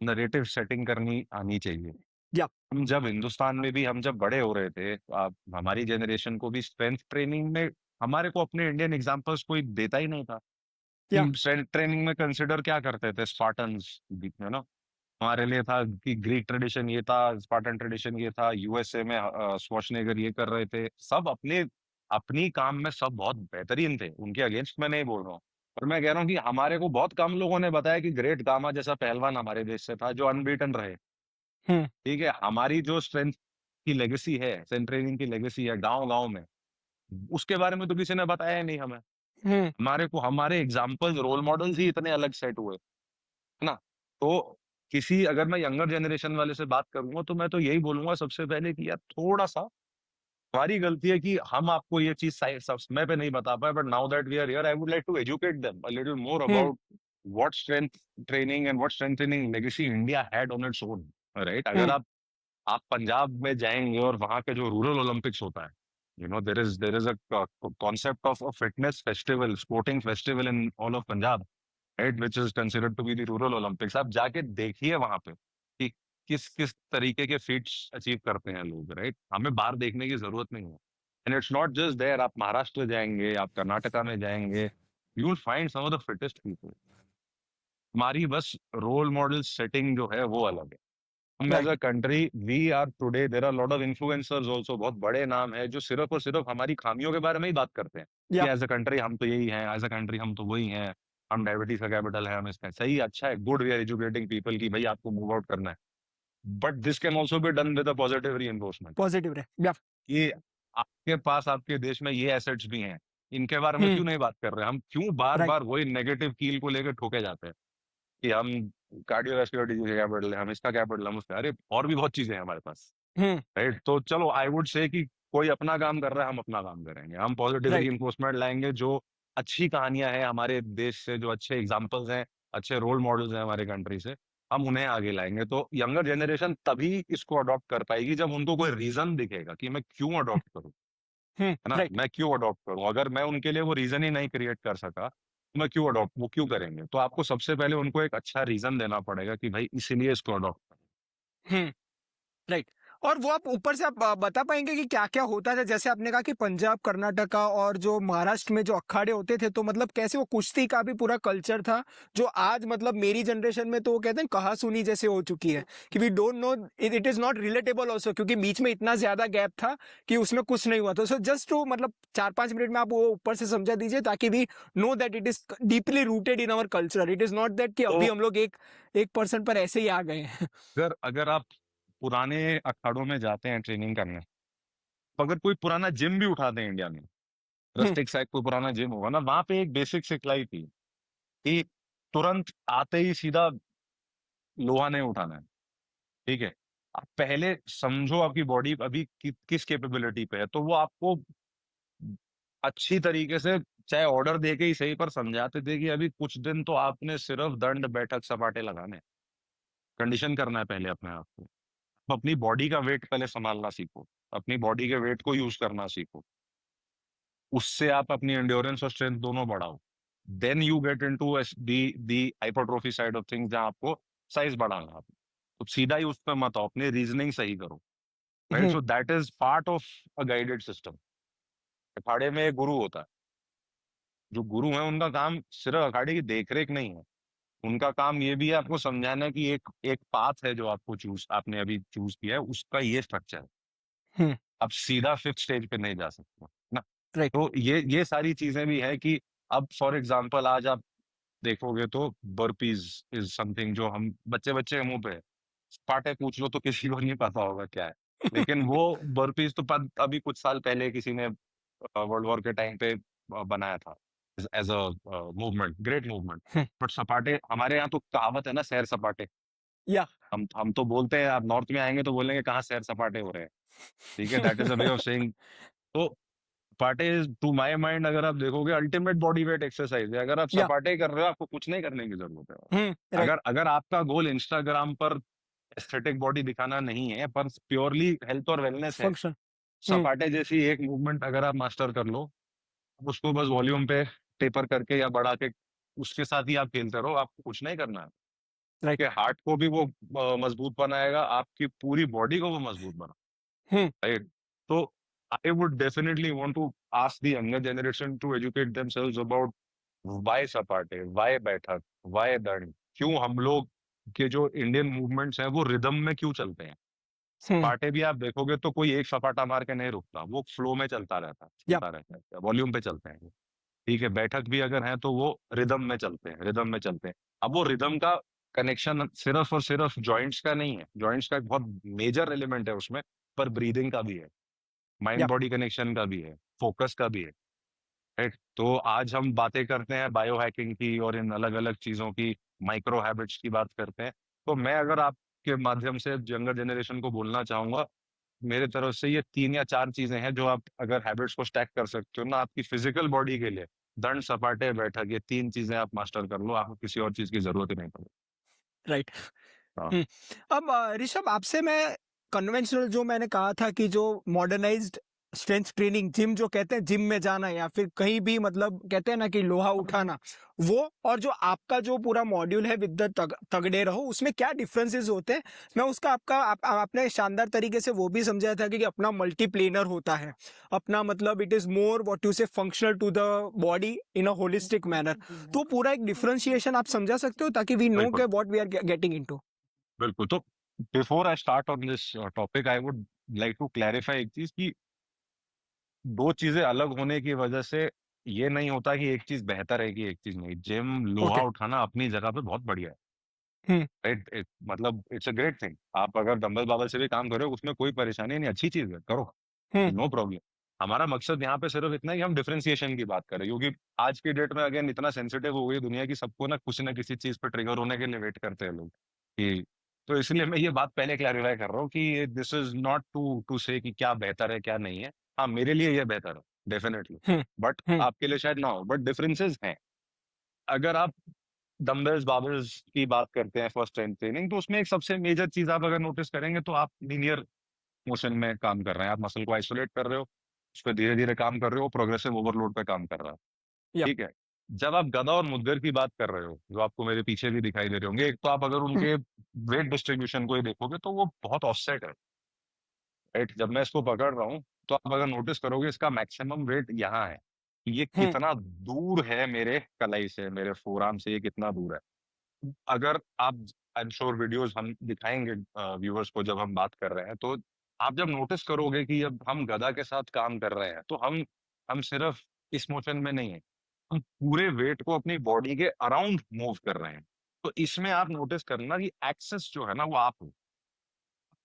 नरेटिव सेटिंग करनी आनी चाहिए। या हम जब हिंदुस्तान में भी, हम जब बड़े हो रहे थे, आप हमारी जनरेशन को भी स्ट्रेंथ ट्रेनिंग में हमारे को अपने इंडियन एग्जांपल्स कोई देता ही नहीं था। या स्ट्रेंथ ट्रेनिंग में कंसिडर क्या करते थे? स्पार्टन्स, है ना? हमारे लिए था कि ग्रीक ट्रेडिशन ये था, स्पार्टन ट्रेडिशन ये था, यूएसए में श्वार्ज़नेगर ये कर रहे थे, सब अपने अपनी काम में सब बहुत बेहतरीन थे, उनके अगेंस्ट मैं नहीं बोल रहा हूँ। पर मैं कह रहा हूँ कि हमारे को बहुत कम लोगों ने बताया कि ग्रेट गामा जैसा पहलवान हमारे देश से था जो अनबीटन रहे। हम्म ठीक है, हमारी जो स्ट्रेंथ की लेगेसी है, स्ट्रेंथ ट्रेनिंग की लेगेसी है गांव गांव में, उसके बारे में तो किसी ने बताया ही नहीं हमें। हम्म हमारे को हमारे एग्जाम्पल्स, रोल मॉडल्स ही इतने अलग सेट हुए, है ना? तो किसी, अगर मैं यंगर जनरेशन वाले से बात करूंगा तो मैं तो यही बोलूंगा सबसे पहले कि यार थोड़ा सा हमारी गलती है कि हम आपको ये चीज सब समय पे नहीं बता पाए, but now that we are here I would like to educate them a little more hmm about what strength training and what strengthening legacy India had on its own, right? अगर हम्म आप पंजाब में जाएंगे और वहां के जो रूरल ओलंपिक्स होता है, there is a concept of a fitness festival, sporting festival in all of Punjab, right, which is considered to be the rural Olympics. आप जाके देखिए वहां पे कि किस किस तरीके के फीट्स अचीव करते हैं लोग, राइट? हमें बाहर देखने की जरूरत नहीं है। And it's not just there, आप महाराष्ट्र जाएंगे, आप कर्नाटका में जाएंगे, you will find some of the fittest people. हमारी बस रोल मॉडल सेटिंग जो है वो अलग है। हम as right a country, we are today, there are lot of influencers also, बहुत बड़े नाम है जो सिर्फ और सिर्फ हमारी खामियों के बारे में ही बात करते हैं कि या एज अ कंट्री हम तो यही हैं, एज अ कंट्री हम तो वही हैं, हम डायबिटीज का कैपिटल है, हम इसका सही, अच्छा है, good, we are educating people कि भाई आपको मूव आउट करना है, but this can also be done with a positive री, पॉजिटिव रहे या कि आपके पास, आपके देश में ये एसेट्स भी हैं, इनके बारे में हम्म क्यों नहीं बात कर रहे? हम क्यों बार राइट बार वही नेगेटिव कील को लेकर ठोके जाते हैं कि हम कार्डियोवैस्कुलर डिजीज का कैपिटल है, हम इसका कैपिटल, हम उसका, अरे और भी बहुत चीजें हैं हमारे पास, हम्म राइट? तो चलो, आई वुड से कि कोई अपना काम कर रहा है, हम अपना काम करेंगे, हम पॉजिटिव राइट री लाएंगे, जो अच्छी कहानियां हैं हमारे देश से, जो अच्छे एग्जाम्पल्स हैं, अच्छे रोल मॉडल्स हैं हमारे कंट्री से, हम उन्हें आगे लाएंगे। तो यंगर जनरेशन तभी इसको अडॉप्ट कर पाएगी जब उनको कोई रीजन दिखेगा कि मैं क्यों अडॉप्ट करूं, है ना? राइट मैं क्यों अडॉप्ट करूं? अगर मैं उनके लिए वो रीजन ही नहीं क्रिएट कर सका, तो मैं क्यों अडॉप्ट, वो क्यों करेंगे? तो आपको सबसे पहले उनको एक अच्छा रीजन देना पड़ेगा कि भाई इसीलिए इसको अडॉप्ट। राइट। और वो आप ऊपर से आप बता पाएँगे कि क्या-क्या होता था? जैसे आपने कहा कि पंजाब, कर्नाटका और जो महाराष्ट्र में जो अखाड़े होते थे, तो मतलब कैसे वो कुश्ती का भी पूरा कल्चर था, जो आज मतलब मेरी जनरेशन में तो वो कहते हैं कहा-सुनी जैसे हो चुकी है, कि we don't know it it is not relatable also, क्योंकि बीच में इतना ज़्यादा गैप था कि उसमें कुछ नहीं हुआ था। सो जस्ट टू मतलब 4-5 मिनट में आप वो ऊपर से समझा दीजिए, ताकि we know that it is deeply rooted in our culture. It is not that कि तो अभी हम लोग एक 1% पर ऐसे ही आ गए हैं। अगर अगर आप पुराने अखाड़ों में जाते हैं ट्रेनिंग करने, तो अगर कोई पुराना जिम भी उठाते हैं इंडिया में, हुँ, रस्टिक साइड कोई पुराना जिम होगा ना, वहां पे एक बेसिक सिखलाई थी कि तुरंत आते ही सीधा लोहा नहीं उठाना है। ठीक है, आप पहले समझो आपकी बॉडी अभी किस कैपेबिलिटी पे है, तो वो आपको अच्छी तरीके से चाहे ऑर्डर दे के ही सही पर समझाते थे कि अभी कुछ दिन तो आपने सिर्फ दंड बैठक सपाटे लगाने हैं। कंडीशन करना है पहले अपने आप को। अपनी बॉडी का वेट पहले संभालना सीखो, अपनी बॉडी के वेट को यूज करना सीखो, उससे आप अपनी एंड्योरेंस और स्ट्रेंथ दोनों बढ़ाओ। Then you get into the hypertrophy side of things, जहां आपको साइज बढ़ाना है। तो सीधा ही उस पर मत आओ, अपनी रीजनिंग सही करो। Right, hmm, so that is part of a guided system. अखाड़े में एक गुरु होता है, जो गुरु है उनका काम सिर्फ अखाड़े की देखरेख नहीं है, उनका काम ये भी है आपको समझाना कि एक एक पाथ है जो आपने अभी चूज किया है, उसका ये स्ट्रक्चर है। हुँ, अब सीधा फिफ्थ स्टेज पे नहीं जा सकते ना। राइट। तो ये सारी चीजें भी है कि अब फॉर एग्जांपल आज आप देखोगे तो बर्पीज इज समथिंग जो हम बच्चे बच्चे के मुंह पे है। स्पार्टे पूछ लो तो किसी को नहीं पता होगा क्या है, लेकिन वो बर्पीज तो अभी कुछ साल पहले किसी ने वर्ल्ड वॉर के टाइम पे बनाया था as a movement, great movement. हुँ, बट सपाटे हमारे यहाँ तो कहावत है ना, सैर सपाटे। या हम तो बोलते हैं, आप नॉर्थ में आएंगे तो बोलेंगे कहाँ सैर सपाटे हो रहे हैं। ठीक है, that is a way of saying. तो सपाटे टू माय माइंड अगर आप देखोगे अल्टीमेट बॉडी वेट एक्सरसाइज है। अगर आप या सपाटे कर रहे हो, आपको कुछ नहीं करने की जरूरत है। हुँ, राइट, अगर अगर आपका गोल इंस्टाग्राम पर एस्थेटिक बॉडी दिखाना नहीं है, पर प्योरली हेल्थ और वेलनेस है, फंक्शन। हुँ, सपाटे जैसी एक मूवमेंट अगर आप मास्टर कर लो, उसको बस वॉल्यूम पे टेपर करके या बढ़ा के उसके साथ ही आप खेलते रहो, आपको कुछ नहीं करना है। राइट, आपके हार्ट को भी वो मजबूत बनाएगा, आपकी पूरी बॉडी को वो मजबूत बना, हुँ, राइट। तो I would definitely want to ask the younger generation to educate themselves about why सपाटे, वाई बैठक, वाई दंड, क्यों हम लोग के जो इंडियन मूवमेंट्स हैं वो रिदम में क्यों चलते हैं। हुँ, सपाटे भी आप देखोगे तो कोई एक सपाटा मार के नहीं रुकता, वो फ्लो में या चलता रहता है, वॉल्यूम पे चलते हैं। ठीक है, बैठक भी अगर है तो वो रिदम में चलते हैं, रिदम में चलते हैं। अब वो रिदम का कनेक्शन सिर्फ और सिर्फ जॉइंट्स का नहीं है, जॉइंट्स का एक बहुत मेजर एलिमेंट है उसमें, पर ब्रीदिंग का भी है, माइंड या बॉडी कनेक्शन का भी है, फोकस का भी है। राइट, तो आज हम बातें करते हैं बायो हैकिंग की और इन अलग अलग चीजों की, माइक्रो हैबिट्स की बात करते हैं। तो मैं अगर आपके माध्यम से यंगर जनरेशन को बोलना चाहूंगा, मेरे तरफ से ये 3 या 4 चीजें हैं जो आप अगर हैबिट्स को स्टैक कर सकते हो ना आपकी फिजिकल बॉडी के लिए, दंड सपाटे बैठक, ये 3 चीजें आप मास्टर कर लो, आपको किसी और चीज की जरूरत ही नहीं पड़ेगी। राइट। हाँ। हुँ। अब ऋषभ, आपसे मैं कन्वेंशनल जो मैंने कहा था कि जो मॉडर्नाइज़्ड स्ट्रेंथ ट्रेनिंग जिम जो कहते हैं, जिम में जाना या फिर कहीं भी मतलब कहते हैं ना कि लोहा उठाना, वो और जो आपका जो पूरा मॉड्यूल है विद द तगड़े रहो, उसमें क्या डिफरेंसेस होते हैं? मैं उसका आपने शानदार तरीके से वो भी समझाया था कि अपना मल्टीप्लेनर होता है। अपना मतलब it is more what you say functional to the body in a holistic manner. तो पूरा एक डिफरेंशिएशन आप समझा सकते हो, ताकि वी नो बिल्कुल, के what we are getting into? बिल्कुल। तो before I start on this topic, I would like to clarify एक चीज कि दो चीजें अलग होने की वजह से ये नहीं होता कि एक चीज बेहतर है कि एक चीज नहीं। जिम लोहा ओके। उठाना अपनी जगह पे बहुत बढ़िया है। हुँ, राइट, मतलब इट्स अ ग्रेट थिंग। आप अगर डंबल बाबल से भी काम कर रहे हो, उसमें कोई परेशानी नहीं, अच्छी चीज है, करो, हुँ, नो प्रॉब्लम। हमारा मकसद यहाँ पे सिर्फ इतना है कि हम डिफरेंशिएशन की बात करें, क्योंकि आज की डेट में अगेन इतना सेंसिटिव हो गई दुनिया की, सबको ना किसी चीज पे ट्रिगर होने के लिए वेट करते हैं लोग कि, तो इसलिए मैं ये बात पहले क्लैरिफाई कर रहा हूँ कि this is not to to से कि क्या बेहतर है क्या नहीं है। हाँ, मेरे लिए ये बेहतर है डेफिनेटली, हुँ, बट हुँ, आपके लिए शायद ना हो, बट डिफरेंसेस हैं। अगर आप डंबल्स बाबल्स की बात करते हैं फर्स्ट टाइम ट्रेनिंग, तो उसमें एक सबसे मेजर चीज आप अगर नोटिस करेंगे तो आप लीनियर मोशन में काम कर रहे हैं, आप मसल को आइसोलेट कर रहे हो, उस पर धीरे धीरे काम कर रहे हो, प्रोग्रेसिव ओवरलोड पे काम कर रहा है। या ठीक है, जब आप गदा और मुद्गर की बात कर रहे हो, जो आपको मेरे पीछे भी दिखाई दे रहे होंगे, एक तो आप अगर हुँ, उनके वेट डिस्ट्रीब्यूशन को ही देखोगे तो वो बहुत ऑफसेट है। राइट? जब मैं इसको पकड़ रहा हूँ तो आप अगर नोटिस करोगे इसका मैक्सिमम वेट यहाँ है, ये हम्म कितना दूर है मेरे कलाई से, मेरे फोरआर्म से, ये कितना दूर है। अगर आप, आई एम श्योर वीडियोस हम दिखाएंगे व्यूअर्स को जब हम बात कर रहे हैं, तो आप जब नोटिस करोगे कि जब हम गदा के साथ काम कर रहे हैं तो हम सिर्फ इस मोशन में नहीं है, हम पूरे वेट को अपनी बॉडी के अराउंड मूव कर रहे हैं। तो इसमें आप नोटिस करना कि एक्सेस जो है ना वो आप हो,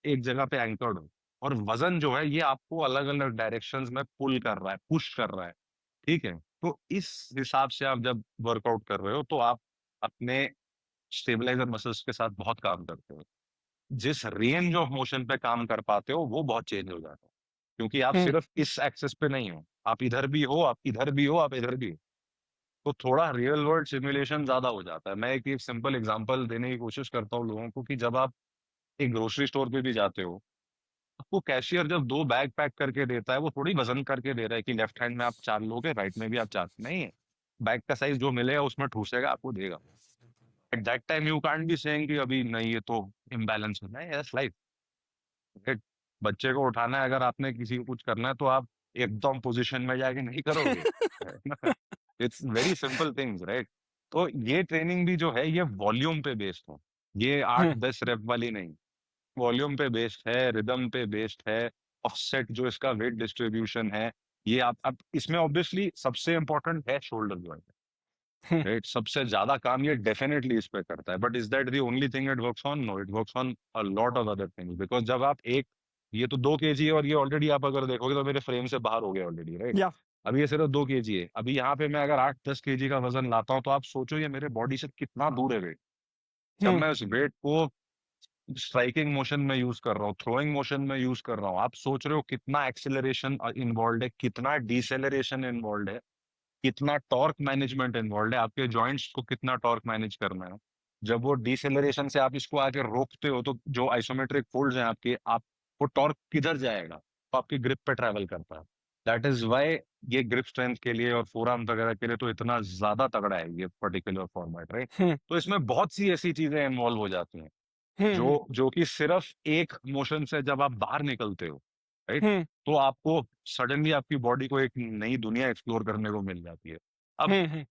एक जगह पे एंकर्ड हो, और वजन जो है ये आपको अलग अलग डायरेक्शंस में पुल कर रहा है, पुश कर रहा है। ठीक है, तो इस हिसाब से आप जब वर्कआउट कर रहे हो तो आप अपने स्टेबलाइजर मसल्स के साथ बहुत काम करते हो। जिस रेंज ऑफ मोशन पे काम कर पाते हो वो बहुत चेंज हो जाता है, क्योंकि आप हम्म सिर्फ इस एक्सेस पे नहीं हो, आप इधर भी हो, आप इधर भी हो, आप इधर भी हो। तो थोड़ा रियल वर्ल्ड सिमुलेशन ज्यादा हो जाता है। मैं एक सिंपल एग्जांपल देने की कोशिश करता हूँ लोगों को कि जब आप एक ग्रोसरी स्टोर पे भी जाते हो, आपको कैशियर जब 2 बैग पैक करके देता है वो थोड़ी वजन करके दे रहा है कि लेफ्ट हैंड में आप 4 लोगे, राइट में भी आप 4, नहीं है। बैग का साइज जो मिलेगा उसमें ठूसेगा, आपको देगा। At that time you can't be saying कि अभी नहीं ये तो इम्बैलेंस है, नहीं, दैट्स लाइफ। एक बच्चे को उठाना है, अगर आपने किसी को कुछ करना है तो आप एकदम पोजीशन में जाके नहीं करोगे। It's very simple things, right? तो ये ट्रेनिंग भी जो है ये वॉल्यूम पे बेस्ड है, ये आठ हम्म दस रेप वाली नहीं, वॉल्यूम पे बेस्ड है, रिदम पे बेस्ड है। ऑफसेट जो इसका वेट डिस्ट्रीब्यूशन है, ये आप अब इसमें ऑब्वियसली सबसे इंपॉर्टेंट है शोल्डर जॉइंट, हम्म राइट? सबसे ज्यादा काम ये डेफिनेटली इस पे करता है, but is that the only thing it works on? No, it works on a lot of other things, because जब आप एक, ये तो 2 kg है और ये ऑलरेडी आप अगर देखोगे तो मेरे फ्रेम से बाहर हो गया ऑलरेडी, राइट? या अभी ये सिर्फ 2 kg है, अभी यहाँ पे मैं अगर 8-10 kg का वजन लाता हूँ तो आप सोचो ये मेरे बॉडी से कितना दूर है वेट। जब हम्म मैं उस वेट को स्ट्राइकिंग मोशन में यूज कर रहा हूँ, थ्रोइंग मोशन में यूज कर रहा हूँ, आप सोच रहे हो कितना एक्सेलरेशन इन्वॉल्व है, कितना डिसेलरेशन इन्वॉल्व है, कितना टॉर्क मैनेजमेंट इन्वॉल्व है, आपके जॉइंट्स को कितना टॉर्क मैनेज करना है। जब वो डिसेलरेशन से आप इसको आके रोकते हो तो जो आइसोमेट्रिक फोल्ड्स हैं आपके, आप वो टॉर्क किधर जाएगा, तो आपकी ग्रिप पे ट्रैवल करता है। दैट इज वाई ये ग्रिप स्ट्रेंथ के लिए और फोरआर्म वगैरह के लिए तो इतना ज्यादा तगड़ा है ये पर्टिकुलर फॉर्मेट, राइट? हम्म तो इसमें बहुत सी ऐसी चीजें इन्वॉल्व हो जाती हैं हम्म जो जो कि सिर्फ एक मोशन से जब आप बाहर निकलते हो, राइट, हम्म तो आपको सडनली आपकी बॉडी को एक नई दुनिया एक्सप्लोर करने को मिल जाती है। अब हम्म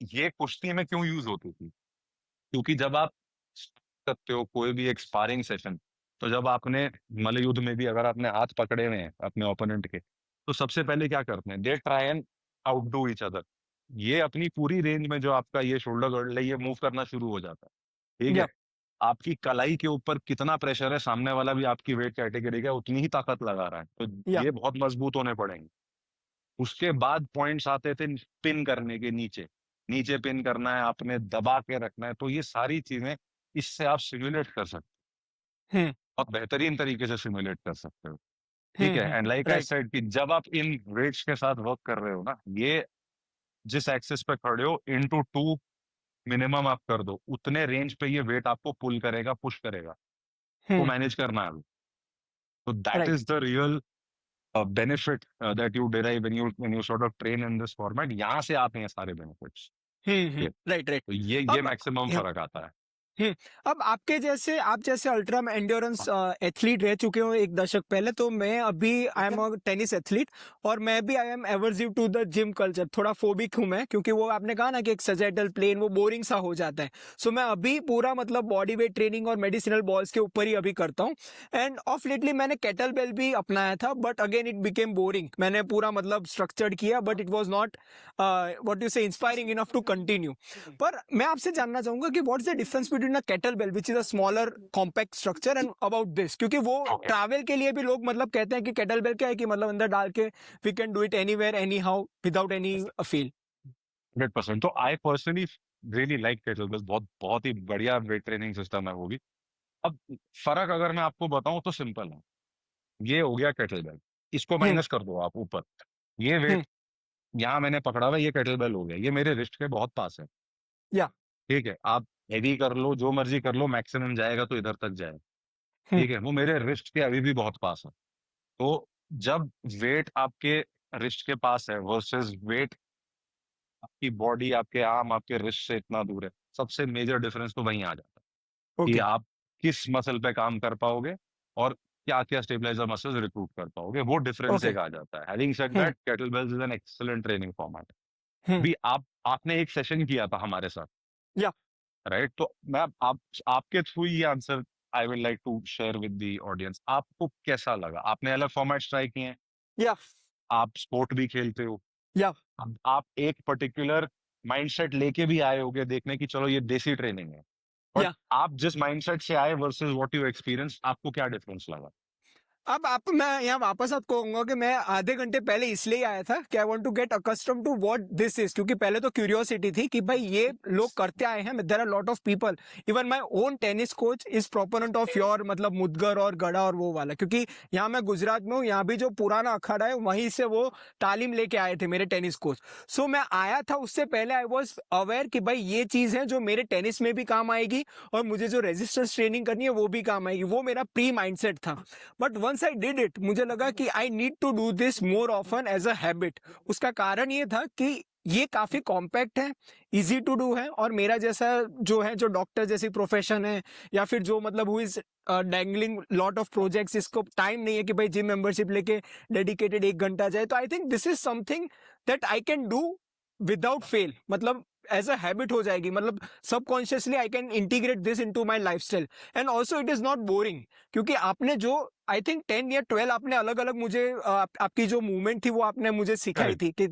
ये कुश्ती में क्यों यूज होती थी? क्योंकि जब आप करते हो कोई भी एक स्पारिंग सेशन, तो जब आपने मल्ल युद्ध में भी अगर आपने हाथ पकड़े हुए हैं अपने ओपोनेंट के, तो सबसे पहले क्या करते हैं, they try and outdo each other. ये अपनी पूरी रेंज में जो आपका ये शोल्डर गर्ल है ये मूव करना शुरू हो जाता है, ठीक या है? आपकी कलाई के ऊपर कितना प्रेशर है, सामने वाला भी आपकी वेट कैटेगरी का उतनी ही ताकत लगा रहा है, तो या ये बहुत मजबूत होने पड़ेंगे। उसके बाद पॉइंट्स आते थे पिन करने के, नीचे नीचे पिन करना है, आपने दबा के रखना है, तो ये सारी चीजें इससे आप सिमुलेट कर सकते हम्म हो, बहुत बेहतरीन तरीके से सिमुलेट कर सकते हो। ठीक है, and like I right said कि जब आप इन वेट्स के साथ वर्क कर रहे हो ना, ये जिस एक्सेस पे खड़े हो इनटू 2 मिनिमम आप कर दो, उतने रेंज पे ये वेट आपको पुल करेगा, पुश करेगा, वो हम्म मैनेज करना है। तो that right is the real benefit that you derive when you sort of train in this format। यहाँ से आते हैं सारे बेनिफिट्स। राइट राइट तो ये अब मैक्सिमम फर्क आता है। हम्म अब आपके जैसे आप जैसे अल्ट्रा एंड्योरेंस एथलीट रह चुके हो एक दशक पहले, तो मैं अभी I am a tennis athlete, और मैं भी I am aversive to the gym culture, थोड़ा फोबिक हूं मैं, क्योंकि वो आपने कहा ना कि एक सजेटल प्लेन वो बोरिंग सा हो जाता है। सो मैं अभी पूरा मतलब बॉडी वेट ट्रेनिंग और मेडिसिनल बॉल्स के ऊपर ही अभी करता हूँ। एंड ऑफ लेटली मैंने केटल बेल भी अपनाया था, but again it became boring. मैंने पूरा मतलब स्ट्रक्चर्ड किया, but it was not what you say inspiring enough to continue. पर मैं आपसे जानना चाहूंगा कि what's the difference between a kettle bell which is a smaller compact structure and about this, क्योंकि वो ओके, ट्रैवल के लिए भी लोग मतलब कहते हैं कि केटल बेल क्या है कि मतलब अंदर डाल के we can do it anywhere any how without any feel. 100%। तो I personally really like kettlebell, बहुत बहुत ही बढ़िया वेट ट्रेनिंग सिस्टम है वो भी। अब फर्क अगर मैं आपको बताऊं तो सिंपल है, ये हो गया केटलबेल, इसको हम्म माइनस कर दो आप ऊपर, ये हम्म वेट यहाँ मैंने पकड़ा हुआ है, ये केटलबेल हो गया, ये मेरे रिस्ट के बहुत पास है। या ठीक है, आप हेवी कर लो, जो मर्जी कर लो, मैक्सिमम जाएगा तो इधर तक जाएगा। हम्म ठीक है, वो मेरे रिस्ट के अभी भी बहुत पास है। तो जब वेट आपके रिस्ट के पास है वर्सेस वेट आपकी बॉडी, आपके आर्म, आपके रिस्ट से इतना दूर है, सबसे मेजर डिफरेंस तो वहीं आ जाता है कि ओके आप किस मसल पे काम कर पाओगे और क्या क्या स्टेबलाइजर मसल्स रिक्रूट कर पाओगे, वो डिफरेंस ओके। एक आ जाता है। Having said hmm. That, kettlebells is an excellent training format. Hmm. भी आपने एक सेशन किया था हमारे साथ, या राइट? तो मैं आपके थ्रू ये answer I will like to share with the audience. आपको कैसा लगा? आपने अलग फॉर्मेट्स ट्राई किए हैं, या आप स्पोर्ट भी खेलते हो, या अब आप एक पर्टिकुलर माइंडसेट लेके भी आए होगे देखने की चलो ये देसी ट्रेनिंग है, बट या आप जिस माइंडसेट से आए वर्सेस व्हाट यू एक्सपीरियंस, आपको क्या डिफरेंस लगा? अब आप मैं यहाँ वापस आपको कहूंगा कि मैं आधे घंटे पहले इसलिए आया था कि I want to get accustom to what this is, क्योंकि पहले तो क्यूरियोसिटी थी कि भाई ये लोग करते आए हैं, there are lot of people, even my own tennis coach is proponent of your मतलब मुदगर और गड़ा और वो वाला, क्योंकि यहाँ मैं गुजरात में हूँ, यहाँ भी जो पुराना अखाड़ा है वहीं से वो तालीम लेके आए थे मेरे टेनिस कोच। सो मैं आया था उससे पहले आई वॉज अवेयर कि भाई ये चीज है जो मेरे टेनिस में भी काम आएगी और मुझे जो रेजिस्टेंस ट्रेनिंग करनी है वो भी काम आएगी, वो मेरा प्री माइंडसेट था। But once I did it मुझे लगा कि I need to do this more often as a habit. उसका कारण ये था कि ये काफी कॉम्पैक्ट है, इजी टू डू है, और मेरा जैसा जो है, जो डॉक्टर जैसी प्रोफेशन है, या फिर जो मतलब who is dangling lot of projects, इसको टाइम नहीं है कि भाई जिम मेंबरशिप लेके डेडिकेटेड 1 घंटा जाए, तो I think this is something that I can do without fail, मतलब एज अ हैबिट हो जाएगी, मतलब subconsciously I can integrate this into my lifestyle, and also it is not boring, क्योंकि आपने जो आई थिंक 10 या 12 आपने अलग अलग मुझे आपकी जो मूवमेंट थी वो आपने मुझे सिखाई करेक्ट। थी कि,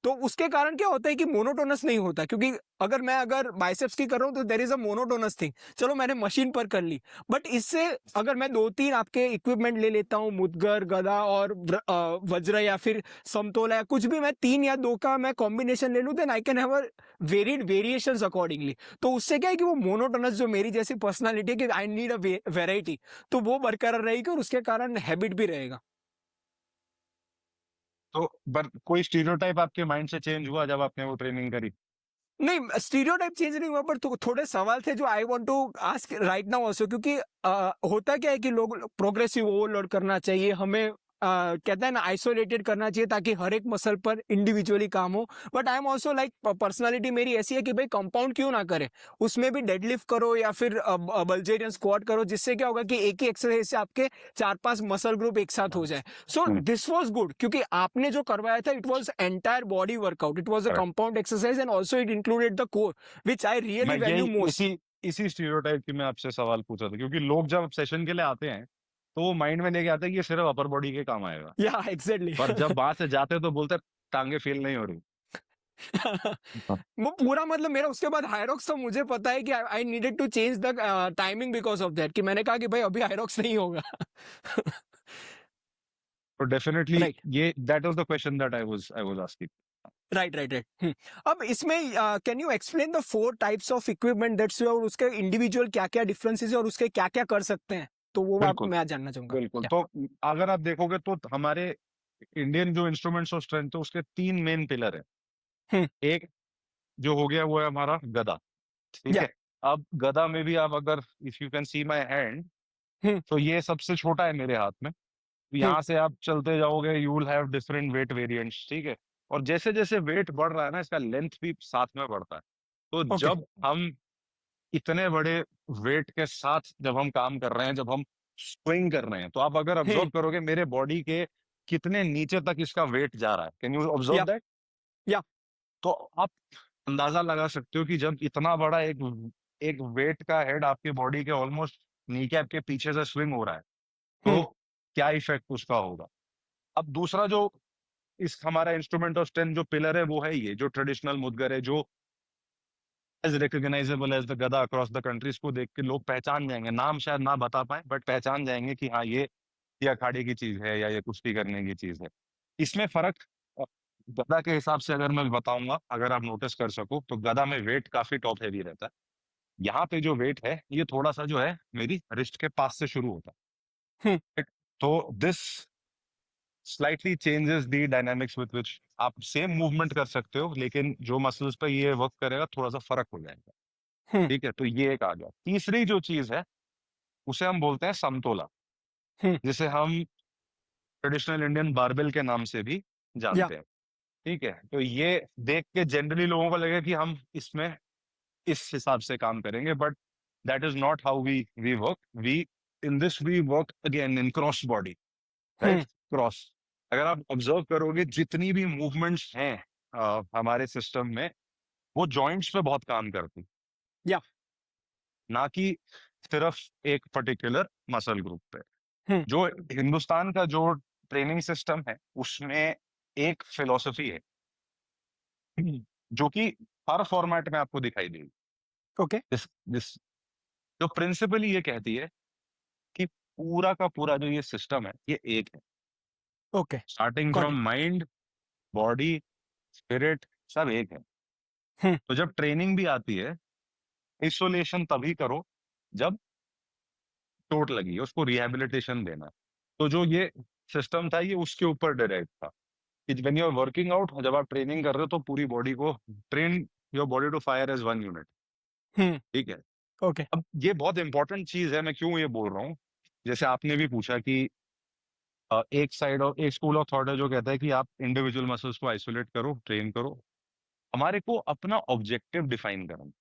तो उसके कारण क्या होता है कि मोनोटोनस नहीं होता, क्योंकि अगर बाइसेप्स की कर रहा हूँ तो देर इज अ मोनोटोनस थिंग, चलो मैंने मशीन पर कर ली, बट इससे अगर मैं 2-3 आपके इक्विपमेंट ले लेता हूँ, मुदगर गदा और वज्र या फिर समतोला या कुछ भी, मैं 3 या 2 का मैं कॉम्बिनेशन ले लूँ, then I can have a varied variations accordingly, तो उससे क्या है कि वो मोनोटोनस जो मेरी जैसी पर्सनालिटी है कि आई नीड अ वेराइटी, तो वो बरकरार रहेगी और उसके कारण हैबिट भी रहेगा। तो पर कोई स्टीरियोटाइप आपके माइंड से चेंज हुआ जब आपने वो ट्रेनिंग करी? नहीं, स्टीरियोटाइप चेंज नहीं हुआ, पर थोड़े सवाल थे जो I want to ask right now also, क्योंकि होता क्या है कि लोग प्रोग्रेसिव ओवरलोड करना चाहिए हमें, कहते हैं ना आइसोलेटेड करना चाहिए ताकि हर एक मसल पर इंडिविजुअली काम हो, but I am also like personality मेरी ऐसी है कि भाई कंपाउंड क्यों ना करे, उसमें भी डेडलिफ्ट करो या फिर बल्जेरियन स्क्वाट करो, जिससे क्या होगा कि एक ही एक्सरसाइज से आपके 4-5 मसल ग्रुप एक साथ हो जाए। सो हम्म। दिस वाज गुड, क्योंकि आपने जो करवाया था it was entire body workout, it was a correct. Compound exercise and also it included the core which I मैं रियली वैल्यू यही मोस्ट। इसी इसी स्टीरियोटाइप की मैं आपसे सवाल पूछा था, क्योंकि लोग जब सेशन के लिए आते हैं तो वो माइंड में लेके आते हैं कि ये सिर्फ अपर बॉडी के काम आएगा, या एग्जैक्टली। पर जब वहां से जाते हैं तो बोलते हैं टांगे फील नहीं हो रही। हाँ। वो पूरा मतलब मेरा उसके बाद हायरॉक्स, तो मुझे पता है कि I needed to change the timing because of that, कि मैंने कहा कि भाई अभी हायरॉक्स नहीं होगा। तो डेफिनेटली राइट ये that was the question that I was asking. Right right right. अब इसमें can you explain the 4 types of equipment that's, और उसके इंडिविजुअल क्या क्या डिफरेंसेस है और उसके क्या क्या कर सकते हैं, तो वो आप बिल्कुल। मैं जानना चाहूंगा। बिल्कुल, या तो अगर आप देखोगे तो हमारे इंडियन जो इंस्ट्रूमेंट्स ऑफ स्ट्रेंथ है उसके 3 मेन पिलर है। हम्म। एक जो हो गया वो है हमारा गदा, ठीक या है? अब गदा में भी आप अगर if you can see my hand, hmm. तो ये सबसे छोटा है मेरे हाथ में। हम्म। यहाँ से आप चलते जाओगे you will have different weight variants, ठीक है? और जैसे जैसे वेट बढ़ रहा है ना, इसका लेंथ भी साथ में बढ़ता है। तो ओके। जब हम इतने बड़े वेट के साथ जब हम काम कर रहे हैं, जब हम स्विंग कर रहे हैं, तो आप अगर ऑब्जर्व हम्म। करोगे मेरे बॉडी के कितने नीचे तक इसका वेट जा रहा है, कैन यू ऑब्जर्व या दैट? या तो आप अंदाजा लगा सकते हो कि जब इतना बड़ा एक एक वेट का हेड आपके बॉडी के ऑलमोस्ट नी कैप के पीछे से स्विंग हो रहा है, तो हम्म। क्या इफेक्ट उसका होगा। अब दूसरा जो इस हमारा इंस्ट्रूमेंट ऑफ स्ट्रेंथ जो पिलर है वो है ये जो ट्रेडिशनल मुद्गर है, जो एज रिकॉग्नाइजेबल एज द गदा अक्रॉस द कंट्रीज, को देख के लोग पहचान जाएंगे, नाम शायद ना बता पाए बट पहचान जाएंगे कि हाँ ये अखाड़े की चीज है या ये कुश्ती करने की चीज है। इसमें फर्क अ, गदा के हिसाब से अगर मैं बताऊंगा, अगर आप नोटिस कर सको तो गदा में वेट काफी टॉप हैवी रहता है। यहाँ पे जो वेट है ये थोड़ा सा जो है मेरी रिस्ट के पास से शुरू होता हम्म। है। तो this slightly changes the dynamics with which आप सेम मूवमेंट कर सकते हो, लेकिन जो मसल्स पे ये वर्क करेगा थोड़ा सा फर्क हो जाएगा। हम्म। ठीक है, तो ये एक आ गया। तीसरी जो चीज है उसे हम बोलते हैं समतोला, हम्म। जिसे हम ट्रेडिशनल इंडियन बारबेल के नाम से भी या जानते हैं। ठीक है, तो ये देख के जनरली लोगों को लगेगा कि हम इसमें इस हिसाब से काम करेंगे, but that is not how we we work. We in this we work again in cross body, right? Hmm cross, अगर आप ऑब्जर्व करोगे जितनी भी मूवमेंट्स हैं हमारे सिस्टम में, वो जॉइंट्स पे बहुत काम करती, या ना कि सिर्फ एक पर्टिकुलर मसल ग्रुप पे। हम्म जो हिंदुस्तान का जो ट्रेनिंग सिस्टम है उसमें एक फिलॉसफी है जो कि हर फॉर्मेट में आपको दिखाई देगी। ओके दिस जो प्रिंसिपल ये कहती है कि पूरा का पूरा जो ये सिस्टम है ये एक है, okay starting got from it mind, body, spirit, सब एक है। हम्म तो जब ट्रेनिंग भी आती है, आइसोलेशन तभी करो जब चोट लगी है, उसको रिहैबिलिटेशन देना। तो जो ये सिस्टम था ये उसके ऊपर डायरेक्ट था कि when you are working out, जब आप ट्रेनिंग कर रहे हो तो पूरी बॉडी को train your body to fire as one unit, hmm ठीक है? ओके अब ये बहुत इंपॉर्टेंट चीज है, मैं क्यों ये बोल रहा हूँ, जैसे आपने भी पूछा कि एक साइड और एक स्कूल ऑफ थॉट है जो कहता है कि आप इंडिविजुअल मसल्स को आइसोलेट करो, ट्रेन करो। हमारे को अपना ऑब्जेक्टिव डिफाइन करना,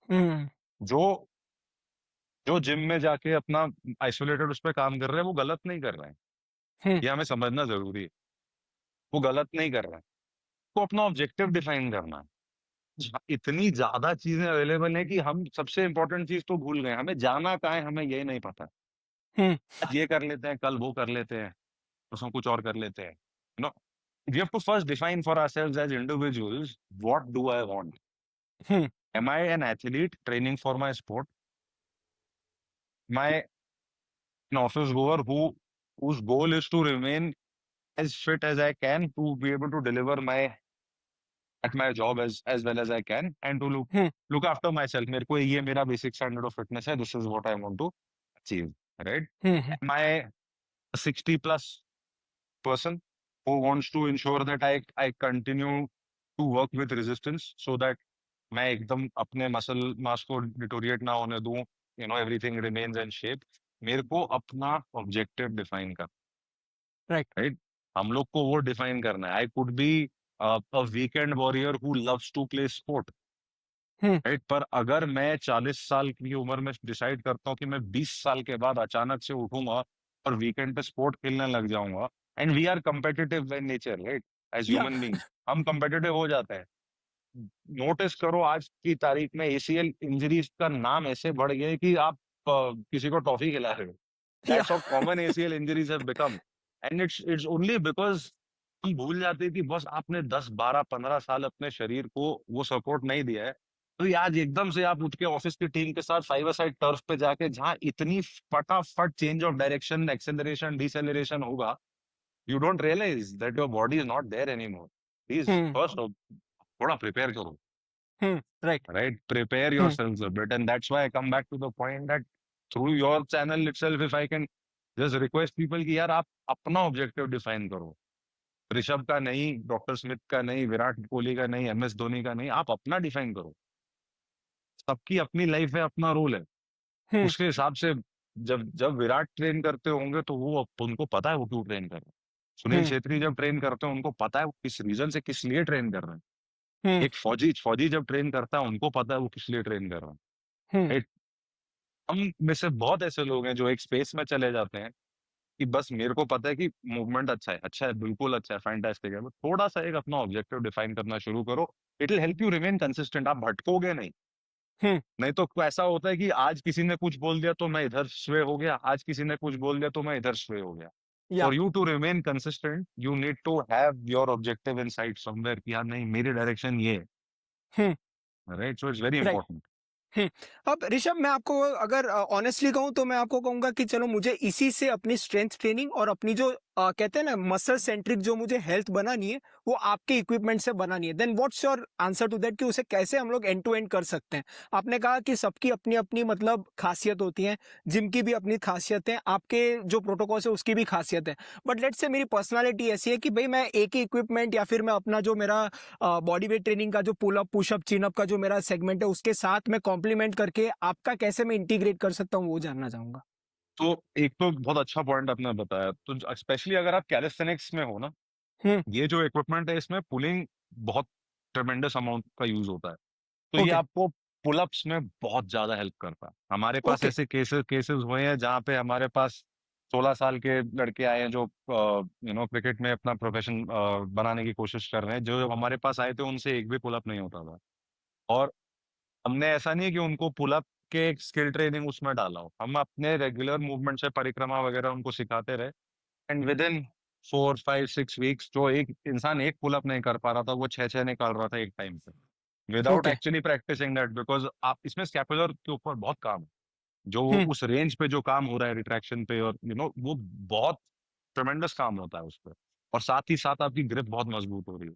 हम्म जो जो जिम में जाके अपना आइसोलेटेड उस पर काम कर रहे हैं वो गलत नहीं कर रहे हैं, हम्म ये हमें समझना जरूरी है। वो गलत नहीं कर रहे हैं, को अपना ऑब्जेक्टिव डिफाइन करना है। इतनी ज्यादा चीजें अवेलेबल हैं कि हम सबसे इंपॉर्टेंट चीज तो भूल गए, हमें जाना कहाँ है हमें ये नहीं पता। हम्म आज ये कर लेते हैं, कल वो कर लेते हैं, उसमें कुछ और कर लेते हैं, you know. We have to first define for ourselves as individuals, what do I want? Hmm Am I an athlete training for my sport? Am I an office goer whose goal is to remain as fit as I can to be able to deliver my job as well as I can and to hmm look after myself? मेरे को ये मेरा basic standard of fitness है. This is what I want to achieve, right? Hmm Am I a 60 plus person who wants to ensure that I continue to work with resistance so that मैं एकदम अपने muscle mass को deteriorate ना होने दूं, everything remains in shape? मेरे को अपना ऑब्जेक्टिव डिफाइन कर, राइट राइट? हम लोग को वो डिफाइन करना है। I could be a weekend warrior who loves to play sport, hmm right? पर अगर मैं 40 साल की उम्र में डिसाइड करता हूँ कि मैं 20 साल के बाद अचानक से उठूंगा और वीकेंड पे स्पोर्ट खेलने लग जाऊंगा, and we are competitive by nature, right? As या ह्यूमन बींग्स हम कम्पिटिटिव हो जाते हैं। नोटिस करो आज की तारीख में एसीएल इंजरीज का नाम ऐसे बढ़ गया है कि आप किसी को टॉफी खिला रहे हो। या that's how common ACL injuries have become, and it's only because हम भूल जाते हैं कि बस आपने 10 12 15 साल अपने शरीर को वो सपोर्ट नहीं दिया है। तो ये आज एकदम से आप उठ के ऑफिस की टीम के साथ फाइव साइड टर्फ पे जाके जहां इतनी फटाफट change of direction, acceleration, deceleration होगा, you don't realize that your body is not there anymore. Please hmm first थोड़ा प्रिपेयर करो, right right? Prepare hmm yourselves a bit, and that's why I come back to the point that through your channel itself, if I can just request people कि यार आप अपना objective define करो। ऋषभ का नहीं, doctor Smith का नहीं, विराट कोहली का नहीं, एमएस धोनी का नहीं, आप अपना डिफाइन करो। सबकी अपनी लाइफ है, अपना रोल है, हम्म उसके हिसाब से जब जब विराट ट्रेन करते होंगे तो वो उनको पता है वो क्यों ट्रेन कर रहे हैं। सुनील हम्म छेत्री जब ट्रेन करते हैं उनको पता है वो किस रीजन से, किस लिए ट्रेन कर रहे हैं। हम्म एक फौजी फौजी जब ट्रेन करता है उनको पता है वो किस लिए ट्रेन कर रहा हम्म है। हम में से बहुत ऐसे लोग हैं जो एक स्पेस में चले जाते हैं कि बस मेरे को पता है कि मूवमेंट अच्छा है, बिल्कुल अच्छा है, फैंटास्टिक है, बट थोड़ा सा एक अपना ऑब्जेक्टिव डिफाइन करना शुरू करो। It will help you remain consistent, आप भटकोगे नहीं। हम्म नहीं तो ऐसा होता है कि आज किसी ने कुछ बोल दिया तो मैं इधर स्वे हो गया, आज किसी ने कुछ बोल दिया तो मैं इधर स्वे हो गया। या for you to remain consistent you need to have your objective inside somewhere कि यार नहीं मेरी डायरेक्शन ये हम्म है, right? So it's very right important. हुँ। अब ऋषभ मैं आपको अगर ऑनेस्टली कहूँ तो मैं आपको कहूँगा कि चलो मुझे इसी से अपनी स्ट्रेंथ ट्रेनिंग और अपनी जो कहते हैं ना मसल सेंट्रिक जो मुझे हेल्थ बनानी है, वो आपके इक्विपमेंट से बनानी है। Then what's your answer to that कि उसे कैसे हम लोग एंड टू एंड कर सकते हैं? आपने कहा कि सबकी अपनी-अपनी मतलब खासियत होती है, जिम की भी अपनी खासियत है, आपके जो प्रोटोकॉल्स है उसकी भी खासियत है। बट लेट्स से मेरी पर्सनैलिटी ऐसी है कि भई मैं एक ही इक्विपमेंट या फिर मैं अपना जो मेरा बॉडी वेट ट्रेनिंग का जो pull up, push up, chin up का जो मेरा सेगमेंट है उसके साथ मैं कॉम्प्लीमेंट करके आपका कैसे मैं इंटीग्रेट कर सकता हूँ वो जानना चाहूँगा? तो एक तो बहुत अच्छा पॉइंट आपने बताया, तो स्पेशली अगर आप कैलिस्थेनिक्स में हो ना, हुँ, ये जो इक्विपमेंट है इसमें पुलिंग बहुत ट्रेमेंडस अमाउंट का यूज होता है। तो ये ओके, आपको पुलअप्स में बहुत ज्यादा हेल्प करता है। हमारे पास ओके। ऐसे केसेस केसेस हुए हैं जहाँ पे हमारे पास 16 साल के लड़के आए हैं जो क्रिकेट में अपना प्रोफेशन बनाने की कोशिश कर रहे हैं। जो हमारे पास आए थे उनसे एक भी पुलअप नहीं होता था। और हमने ऐसा नहीं है कि उनको पुलअप के एक स्किल ट्रेनिंग उसमें डाला हो, हम अपने रेगुलर मूवमेंट से परिक्रमा वगैरह उनको सिखाते रहे। एंड विद इन 4 5 6 वीक्स जो एक इंसान एक पुलअप नहीं कर पा रहा था वो 6 6 निकाल रहा था एक टाइम पे, without okay. Actually practicing that. Because आप इसमें स्कैपुलर के ऊपर बहुत काम है, जो हम्म। उस रेंज पे जो काम हो रहा है रिट्रैक्शन पे, और वो बहुत ट्रेमेंडस काम होता है उस पर। और साथ ही साथ आपकी ग्रिप बहुत मजबूत हो रही है,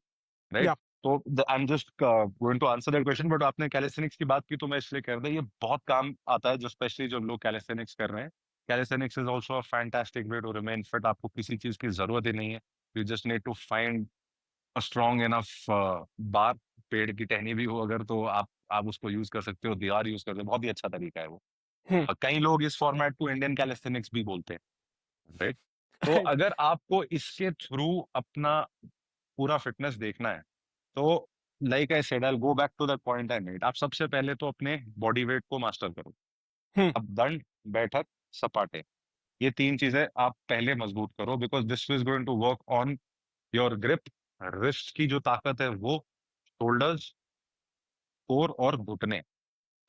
राइट। या। तो I am just going to answer that question, but आपने कैलिस्थेनिक्स की बात की तो मैं इसलिए कह रहा था ये बहुत काम आता है, जो स्पेशली जो लोग कैलिस्थेनिक्स कर रहे हैं। Calisthenics is also a fantastic way to remain fit. आपको किसी चीज की जरूरत ही नहीं है, you just need to find a strong enough bar. पेड़ की टहनी भी हो अगर तो आप उसको यूज कर सकते हो, दीवार यूज कर सकते हो, बहुत ही अच्छा तरीका है वो। हम्म। कई लोग इस फॉर्मेट को इंडियन कैलिस्थेनिक्स भी बोलते हैं, राइट। तो अगर आपको इसके थ्रू अपना पूरा फिटनेस देखना है तो like I said, I go back to the point I made. आप सबसे पहले तो अपने बॉडी वेट को मास्टर करो। हम्म। अब दंड, बैठक, सपाटे, ये तीन चीजें आप पहले मजबूत करो, because this is going to work on your grip, wrist की जो ताकत है वो, शोल्डर्स, कोर और घुटने।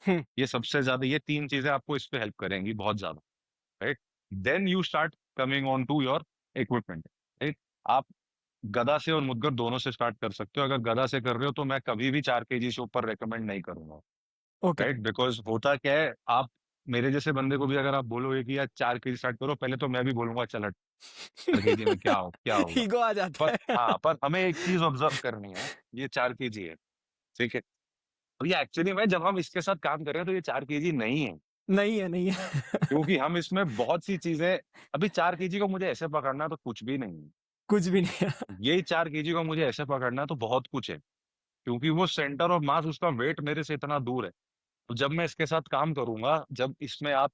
हम्म। ये सबसे ज्यादा, ये तीन चीजें आपको इस पे हेल्प करेंगी बहुत ज्यादा, right. Then you start coming on to your equipment, right. आप गदा से और मुद्गर दोनों से स्टार्ट कर सकते हो। अगर गदा से कर रहे हो तो मैं कभी भी 4 केजी से ऊपर रेकमेंड नहीं करूंगा, ओके। राइट। बिकॉज होता क्या है, आप मेरे जैसे बंदे को भी अगर आप बोलोगे कि यार 4 केजी स्टार्ट करो, पहले तो मैं भी बोलूंगा चल हट, 4 केजी में क्या होगा। ईगो आ पर जाता है। हाँ, पर हमें एक चीज ऑब्जर्व करनी है, ये 4 केजी है, ठीक है। और ये एक्चुअली में जब हम इसके साथ काम कर रहे हैं तो ये 4 केजी नहीं है, नहीं है, नहीं है। क्योंकि हम इसमें बहुत सी चीजें, अभी 4 केजी को मुझे ऐसे पकड़ना तो कुछ भी नहीं है। कुछ भी नहीं है। यही 4 केजी को मुझे ऐसे पकड़ना तो बहुत कुछ है, क्योंकि वो सेंटर ऑफ मास, उसका वेट मेरे से इतना दूर है। तो जब मैं इसके साथ काम करूंगा, जब इसमें आप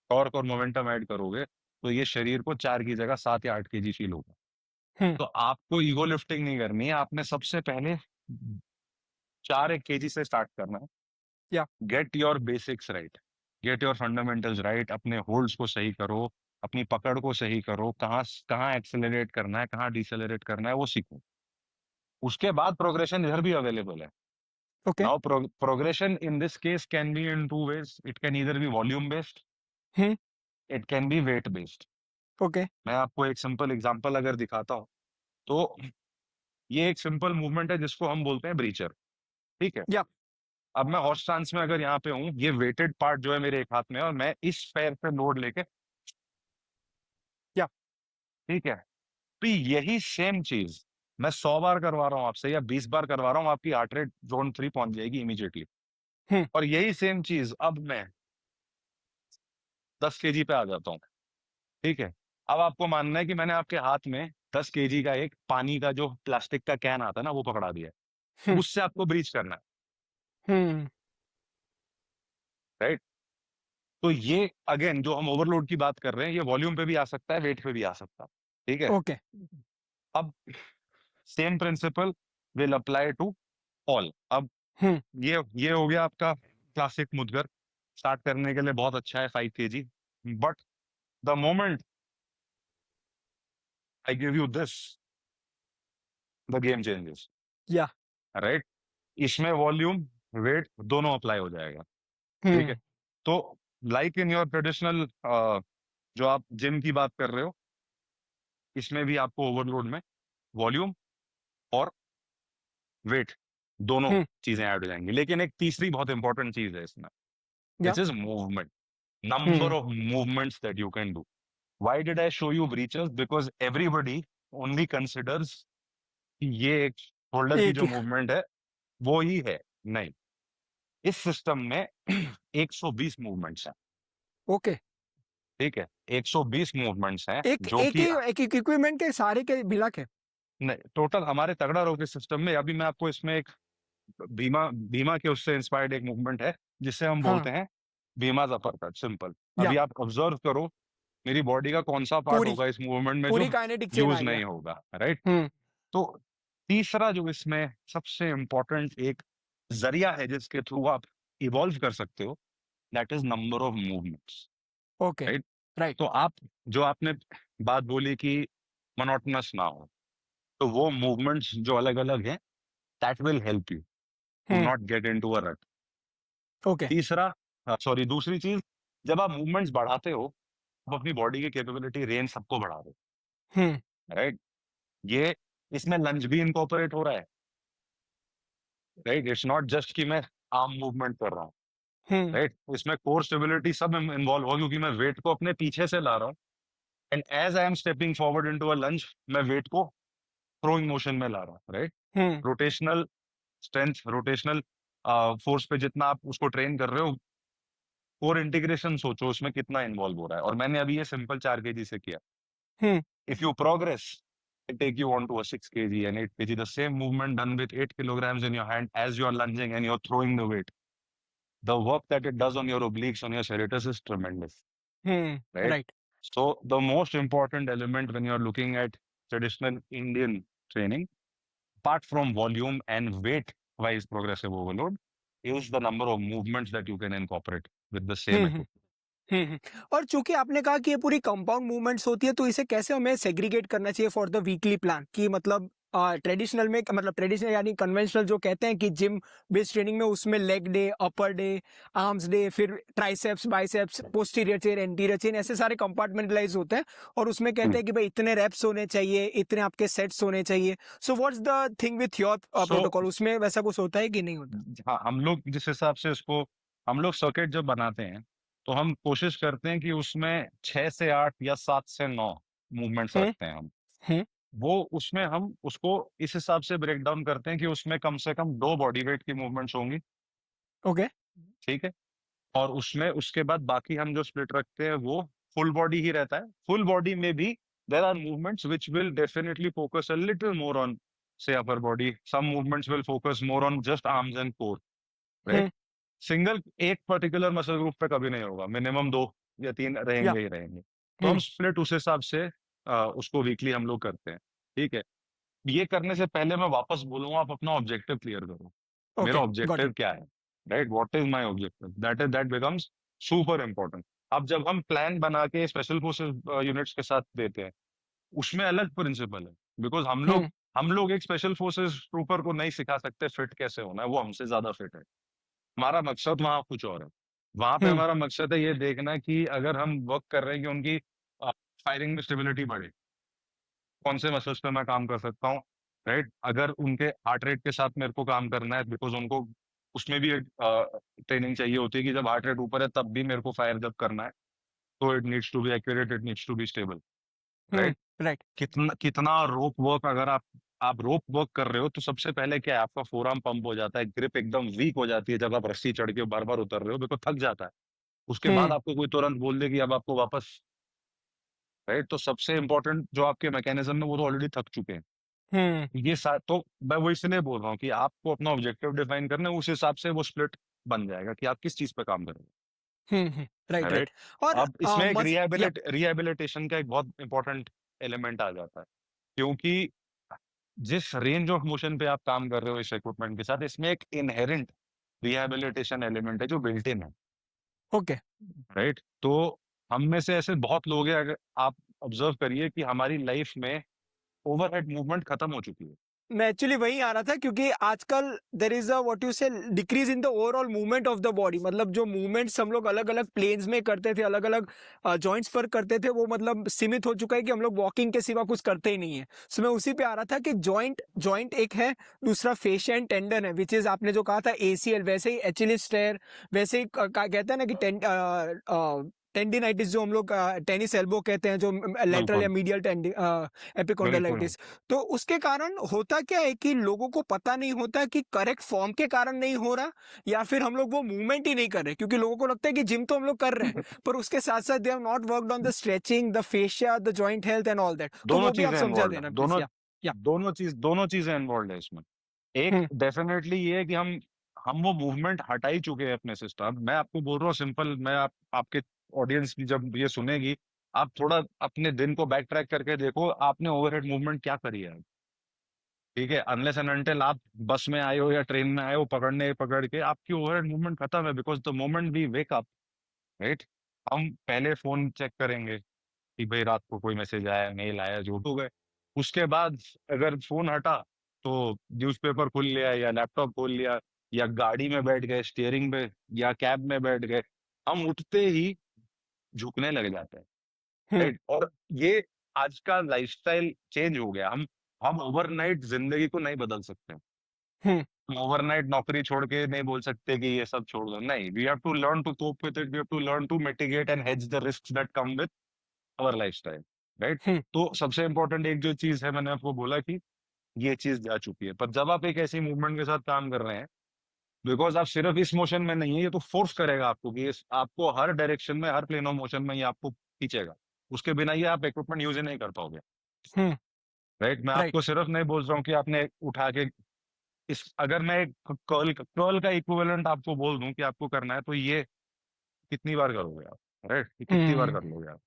टॉर्क और मोमेंटम ऐड करोगे, तो ये शरीर को 4 की जगह 7 या 8 केजी फील होगा। हम्म। तो आपको ईगो लिफ्टिंग नहीं करनी है, आपने सबसे पहले 4 केजी से स्टार्ट करना है। या। Get your basics right, get your fundamentals right, अपने होल्ड्स को सही करो, अपनी पकड़ को सही करो, कहाँ कहाँ एक्सेलरेट करना है, कहाँ डिसेलरेट करना है, वो सीखो। उसके बाद प्रोग्रेशन इधर भी अवेलेबल है। Okay. Now progression in this case can be in two ways, it can either be volume based, hmm. It can be weight based. Okay. मैं आपको एक सिंपल एग्जांपल अगर दिखाता हूँ तो ये एक सिंपल मूवमेंट है जिसको हम बोलते हैं ब्रीचर, ठीक है। या। अब मैं हॉर्स स्टांस में अगर यहाँ पे हूँ, ये वेटेड पार्ट जो है मेरे एक हाथ में है और मैं इस पैर पे लोड लेके, या। ठीक है। तो यही सेम चीज मैं 100 बार करवा रहा हूँ आपसे या 20 बार करवा रहा हूँ, आपकी हार्ट रेट zone 3 पहुंच जाएगी इमीडिएटली। हम्म। और यही सेम चीज अब मैं 10 केजी पे आ जाता हूँ, ठीक है। अब आपको मानना है कि मैंने आपके हाथ में 10 केजी का एक पानी का जो प्लास्टिक का कैन आता है ना वो पकड़ा दिया है। अब हम्म। उससे आपको ब्रीच करना है, हम्म। राइट। तो ये अगेन जो हम ओवरलोड की बात कर रहे हैं, ये वॉल्यूम पे भी आ सकता है, वेट पे भी आ सकता है, ठीक है। ओके। अब same principle will apply to all. अब हम्म। ये हो गया आपका क्लासिक मुद्गर, स्टार्ट करने के लिए बहुत अच्छा है 5 KG. But the moment I give you this, the game changes, या। राइट। इसमें वॉल्यूम, वेट दोनों अप्लाई हो जाएगा, ठीक है। हम्म। तो लाइक इन योर ट्रेडिशनल, जो आप जिम की बात कर रहे हो, इसमें भी आपको ओवरलोड में वॉल्यूम और वेट दोनों हम्म। चीजें ऐड हो जाएंगी। लेकिन एक तीसरी बहुत इंपॉर्टेंट चीज है इसमें, या। Which is movement, number hmm. Of movements that you can do. Why did I show you breaches? Because everybody only considers कि ये एक शोल्डर की एक जो ही। मूवमेंट है वो ही है। नहीं, इस सिस्टम में 120 मूवमेंट्स हैं, ओके। ठीक है। 120 मूवमेंट्स हैं एक जो एक कि, ही एक इक्विपमेंट के सारे के मिला के। नहीं, टोटल हमारे तगड़ा रहो के सिस्टम में। अभी मैं आपको इसमें एक भीमा भीमा के उससे इंस्पायर्ड एक मूवमेंट है जिसे हम हाँ। बोलते हैं भीमाज अपरकट, सिंपल। या। अभी आप ऑब्जर्व करो मेरी बॉडी का कौन सा पार्ट पूरी होगा इस मूवमेंट में जो पूरी काइनेटिक चेन यूज आई है। नहीं होगा, राइट। हम्म। तो तीसरा जो इसमें सबसे इंपॉर्टेंट एक जरिया है जिसके थ्रू आप इवॉल्व कर सकते हो, that is number of movements, okay. Right? Right. तो आप जो आपने बात बोली कि मोनोटोनस ना हो, तो वो मूवमेंट्स जो अलग अलग हैं, that will help you to hmm. Not get into a rut. Okay. तीसरा, सॉरी, दूसरी चीज, जब आप मूवमेंट्स बढ़ाते हो, आप अपनी बॉडी की कैपेबिलिटी, रेंज सबको बढ़ा रहे हम्म। हो, राइट? ये इसमें लंज भी इनकॉर्पोरेट हो रहा है, राइट? इट्स नॉट जस्ट कि मैं आर्म मूवमेंट कर रहा हूँ, हम्म। राइट? इसमें कोर स्टेबिलिटी सब इन्वॉल्व हो, क्योंकि मैं वेट को अपने पीछे से ला रहा हूँ, and as I am stepping forward into a lunge, मैं वेट को थ्रोइंग मोशन में ला रहा हूँ, right? Hmm. Rotational strength, rotational force पे जितना आप उसको ट्रेन कर रहे हो, कोर इंटीग्रेशन सोचो उसमें कितना इन्वॉल्व हो रहा है। और मैंने अभी ये सिंपल 4 kg से किया। हम्म। If you progress, it take you on to a 6 kg and 8 kg. The same movement done with 8 kilograms in your hand as you are lunging and you're throwing the weight. The work that it does on your obliques, on your serratus is tremendous, right? Right. So the most important element when you're looking at traditional Indian training, apart from volume and weight-wise progressive overload, is the number of movements that you can incorporate with the same hmm. equipment. हम्म। और चूंकि आपने कहा कि ये पूरी compound movements होती है, तो इसे कैसे हमें सेग्रीगेट करना चाहिए फॉर द वीकली प्लान, कि मतलब ट्रेडिशनल में, मतलब ट्रेडिशनल यानी कन्वेंशनल जो कहते हैं कि जिम बेस्ड ट्रेनिंग में, उसमें लेग डे, अपर डे, आर्म्स डे, फिर triceps, biceps, posterior chain, anterior chain, ऐसे सारे कंपार्टमेंटलाइज होते हैं, और उसमें कहते हैं कि भाई इतने रेप्स होने चाहिए, इतने आपके सेट्स होने चाहिए। So what's the thing with your So protocol, उसमें वैसा कुछ होता है कि नहीं होता? हाँ, हम लोग जिस हिसाब से इसको, हम लोग सर्किट जब बनाते हैं, तो हम कोशिश करते हैं कि उसमें 6 से 8 या 7 से 9 मूवमेंट्स हम्म। रखते हैं हम। हम्म। वो उसमें हम उसको इस हिसाब से ब्रेक डाउन करते हैं कि उसमें कम से कम 2 बॉडी वेट की मूवमेंट्स होंगी, ओके। ठीक है? और उसमें उसके बाद बाकी हम जो स्प्लिट रखते हैं वो फुल बॉडी ही रहता है। फुल बॉडी में भी there are movements which will definitely focus a little more on से upper body, some movements will focus more on just arms and core, right? Hmm. Single एक particular muscle group पे कभी नहीं होगा, minimum 2 या 3 या। रहेंगे ही रहेंगे। तो हम हम्म। स्प्लिट उस हिसाब से उसको वीकली हम लोग करते हैं, ठीक है? ये करने से पहले मैं वापस बोलूंगा, आप अपना ऑब्जेक्टिव क्लियर करो। मेरा ओके। Got objective it. क्या है, right? What is my objective, that becomes super important. अब जब हम प्लान बना के स्पेशल फोर्सेस यूनिट्स के साथ देते हैं, उसमें अलग प्रिंसिपल है, बिकॉज हम्म। हम लोग एक स्पेशल फोर्सेस ट्रूपर को नहीं सिखा सकते फिट कैसे होना है, वो हमसे ज्यादा फिट है। हमारा मकसद वहां कुछ और है। वहां पे हम्म। हमारा मकसद है ये देखना कि अगर हम वर्क कर रहे हैं कि उनकी फायरिंग में स्टेबिलिटी बढ़े, कौन से मसल्स पे मैं काम कर सकता हूँ, राइट? अगर उनके हार्ट रेट के साथ मेरे को काम करना है, बिकॉज उनको उसमें भी एक ट्रेनिंग चाहिए होती है कि जब हार्ट रेट ऊपर है तब भी मेरे को फायर जब करना है, तो it needs to be accurate, it needs to be stable, hmm. Right? Right. कितना कितना रोप वर्क, अगर आप रोप वर्क कर रहे हो, तो सबसे पहले क्या है, आपका फोरआर्म पंप हो जाता है, ग्रिप एकदम वीक हो जाती है जब आप रस्सी चढ़ के बार बार उतर रहे हो, बिकॉज थक जाता है। उसके बाद हम्म। आपको कोई तुरंत बोल दे कि अब आपको वापस, राइट? तो सबसे इंपॉर्टेंट जो आपके मैकेनिज्म है वो तो ऑलरेडी थक चुके हैं। हम्म। तो मैं वो इसलिए बोल रहा हूँ कि आपको अपना ऑब्जेक्टिव डिफाइन करना है, उस हिसाब से वो स्प्लिट बन जाएगा कि आप किस चीज पे काम करेंगे, राइट। राइट। राइट? और अब इसमें एक मस या। रिहेबिलिटेशन का एक बहुत इंपॉर्टेंट एलिमेंट आ जाता है, क्योंकि जिस रेंज ऑफ मोशन पे आप काम कर रहे हो इस इक्विपमेंट के साथ, इसमें एक इनहेरेंट रिहेबिलिटेशन एलिमेंट है जो बिल्ट इन है, ओके। राइट? तो हम में से ऐसे बहुत लोग हैं, अगर आप ऑब्जर्व करिए कि हमारी लाइफ में ओवरहेड मूवमेंट खत्म हो चुकी है। मैं एक्चुअली वही आ रहा था, क्योंकि आजकल there is a what you say decrease in the overall movement of the body, मतलब जो मूवमेंट्स हम लोग अलग अलग प्लेन्स में करते थे, अलग अलग जॉइंट्स पर करते थे, वो मतलब सीमित हो चुका है कि हम लोग वॉकिंग के सिवा कुछ करते ही नहीं है। सो मैं उसी पे आ रहा था कि जॉइंट जॉइंट एक है, दूसरा फेशिया एंड टेंडन है, विच इज आपने जो कहा था एसीएल, वैसे ही एचिलिस टेयर, वैसे ही कहते हैं ना कि टेंडिनाइटिस, जो हम लोग टेनिस एल्बो कहते हैं, जो लेटरल या बिल्कुल, मीडियल बिल्कुल। एपिकोंडालाइटिस। तो उसके कारण होता क्या है कि लोगों को पता नहीं होता कि करेक्ट फॉर्म के कारण नहीं हो रहा, या फिर हम लोग वो मूवमेंट ही नहीं कर रहे, क्योंकि लोगों को लगता है कि जिम तो हम लोग कर रहे हैं, पर उसके साथ साथ they have not worked on the stretching, the fascia, the joint health and all that. तो दोनों वो भी आप चीजें समझा इन्वॉल्व है, देना प्लीज। या। दोनों चीजें इन्वॉल्व है इसमें। एक हम्म। डेफिनेटली ये है कि हम वो मूवमेंट हटा ही चुके हैं अपने सिस्टम। मैं आपको बोल रहा हूँ सिंपल, मैं आपके ऑडियंस की जब ये सुनेगी, आप थोड़ा अपने दिन को बैक ट्रैक करके देखो, आपने ओवरहेड मूवमेंट क्या करी है, ठीक है, अनलेस एंड अनटिल आप बस में आए हो या ट्रेन में आए हो, पकड़ के आपकी ओवरहेड मूवमेंट खत्म है, because the moment we wake up, right, हम पहले फोन चेक करेंगे कि भाई रात को कोई मैसेज आया, मेल आया, जो हो गए। उसके बाद अगर फोन हटा तो न्यूज़पेपर खोल लिया या लैपटॉप खोल लिया या गाड़ी में बैठ गए स्टीयरिंग पे या कैब में बैठ गए, हम उठते ही झुकने लग जाते हैं, हम्म राइट। और ये आज का लाइफस्टाइल चेंज हो गया। हम ओवरनाइट जिंदगी को नहीं बदल सकते। हम्म हम ओवरनाइट नौकरी छोड़ के नहीं बोल सकते कि ये सब छोड़ दो, नहीं, we have to learn to cope with it, we have to learn to mitigate and hedge the risk that come with our lifestyle, right. Hmm तो सबसे इंपॉर्टेंट एक जो चीज है, मैंने आपको बोला कि ये चीज जा चुकी है, पर जब आप एक ऐसी मूवमेंट के साथ काम कर रहे हैं, बिकॉज आप सिर्फ इस मोशन में नहीं है, ये तो फोर्स करेगा आपको कि आपको हर डायरेक्शन में, हर प्लेन ऑफ मोशन में ये आपको खींचेगा। उसके बिना ये आप इक्विपमेंट यूज ही नहीं कर पाओगे, हम्म राइट। मैं राइट आपको सिर्फ नहीं बोल रहा हूँ कि आपने उठा के इस, अगर मैं कर्ल का इक्विवेलेंट आपको बोल दूं कि आपको करना है, तो ये कितनी बार करोगे आप, राइट, ये कितनी बार हम्म कर लोगे आप।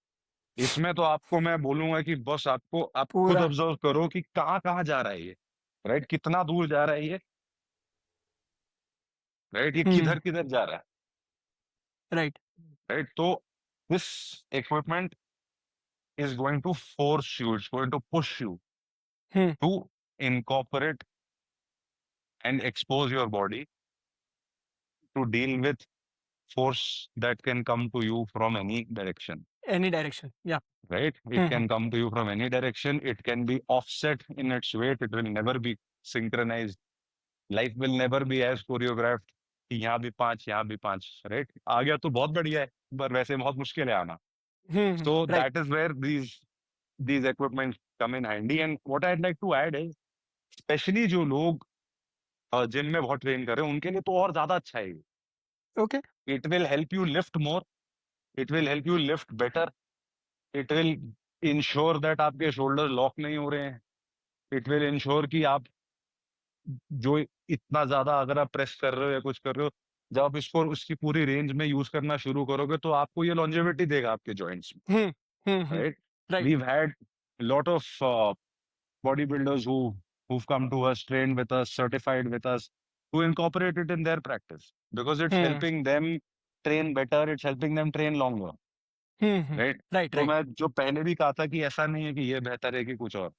इसमें तो आपको मैं बोलूंगा कि बस आपको, आप खुद पूरा ऑब्जर्व करो कि कहाँ कहाँ जा रहा है ये, राइट, कितना दूर जा रहा है ये, राइट, ये हम्म किधर किधर जा रहा राइट है, राइट। तो this equipment is going to force you, it's going to push you hmm to incorporate and expose your body to deal with force that can come to you from any direction, any direction या right? It hmm can come to you from any direction. It can be offset in its weight. It will never be synchronized. Life will never be as choreographed कि यहाँ भी पांच, यहाँ भी पांच, right? आ गया तो बहुत बढ़िया है, पर वैसे बहुत मुश्किल है आना. So right that is where these equipments come in handy. And what I'd like to add is, specially जो लोग जिम में बहुत ट्रेन कर रहे हैं उनके लिए तो और ज्यादा अच्छा है। Okay it will help you lift more, it will help you lift better, it will ensure that आपके शोल्डर लॉक नहीं हो रहे हैं, इट विल इंश्योर कि आप जो इतना ज्यादा अगर आप प्रेस कर रहे हो या कुछ कर रहे हो, जब आप इसको उसकी पूरी रेंज में यूज करना शुरू करोगे तो आपको ये लॉन्जेविटी देगा आपके जॉइंट्स में, right. Right we've had lot of bodybuilders who've come to us, trained with us, certified with us, to incorporate it in their practice because it's hmm helping them train better, it's helping them train longer, right? Right तो right मैं जो पहले भी कहा था कि ऐसा नहीं है कि ये बेहतर है कि कुछ और,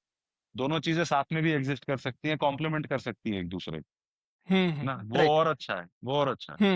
दोनों चीजें साथ में भी एग्जिस्ट कर सकती हैं, कॉम्प्लीमेंट कर सकती हैं एक दूसरे को, ना, वो राइट और अच्छा है, वो और अच्छा है।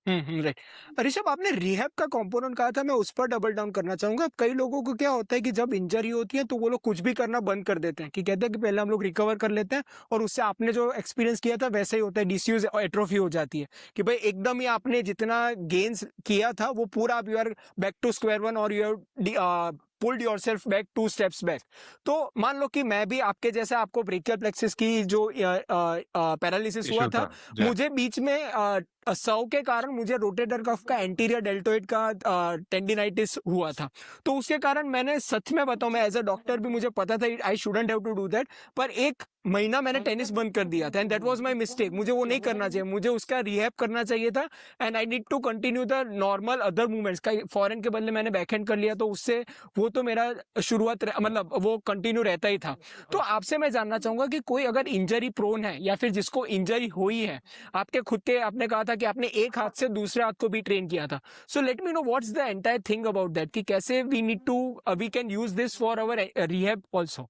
हुँ, राइट। ऋषभ आपने रिहैब का कंपोनेंट कहा था, मैं उस पर डबल डाउन करना चाहूँगा। कई लोगों को क्या होता है कि जब इंजरी होती है तो वो लोग कुछ भी करना बंद कर देते हैं, कि कहते हैं कि पहले हम लोग रिकवर कर लेते हैं और उससे आपने जो एक्सपीरियंस किया था वैसे ही होता है, डिसयूज़ एट्रोफी हो जाती है, कि भाई एकदम ही आपने जितना गेन्स किया था वो पूरा आप you are back to square one और you have pulled yourself back 2 steps back. तो मान लो कि मैं भी आपके जैसा, आपको ब्रेकियल प्लेक्सिस की जो पैरालिसिस हुआ इशू था, था जी। मुझे बीच में सव के कारण मुझे रोटेटर कफ का एंटीरियर डेल्टोइड का टेंडिनाइटिस हुआ था। तो उसके कारण मैंने, सच में बताऊं, मैं एज अ डॉक्टर भी मुझे पता था I shouldn't have to do that, पर 1 महीना मैंने टेनिस बंद कर दिया था and that was my mistake. मुझे वो नहीं करना चाहिए, मुझे उसका रिहैब करना चाहिए था and I need to continue the normal other movements का। फॉरेन के बदले मैंने बैकहैंड कर लिया, तो उससे वो तो मेरा शुरुआत मतलब वो कंटिन्यू रहता ही था। तो आपसे मैं जानना चाहूंगा कि कोई अगर इंजरी प्रोन है या फिर जिसको इंजरी हुई है, आपके खुद के, आपने कहा था कि आपने एक हाथ से दूसरे हाथ को भी ट्रेन किया था, so let me know what's the entire thing about that, कि कैसे we need to, we can use this for our rehab also.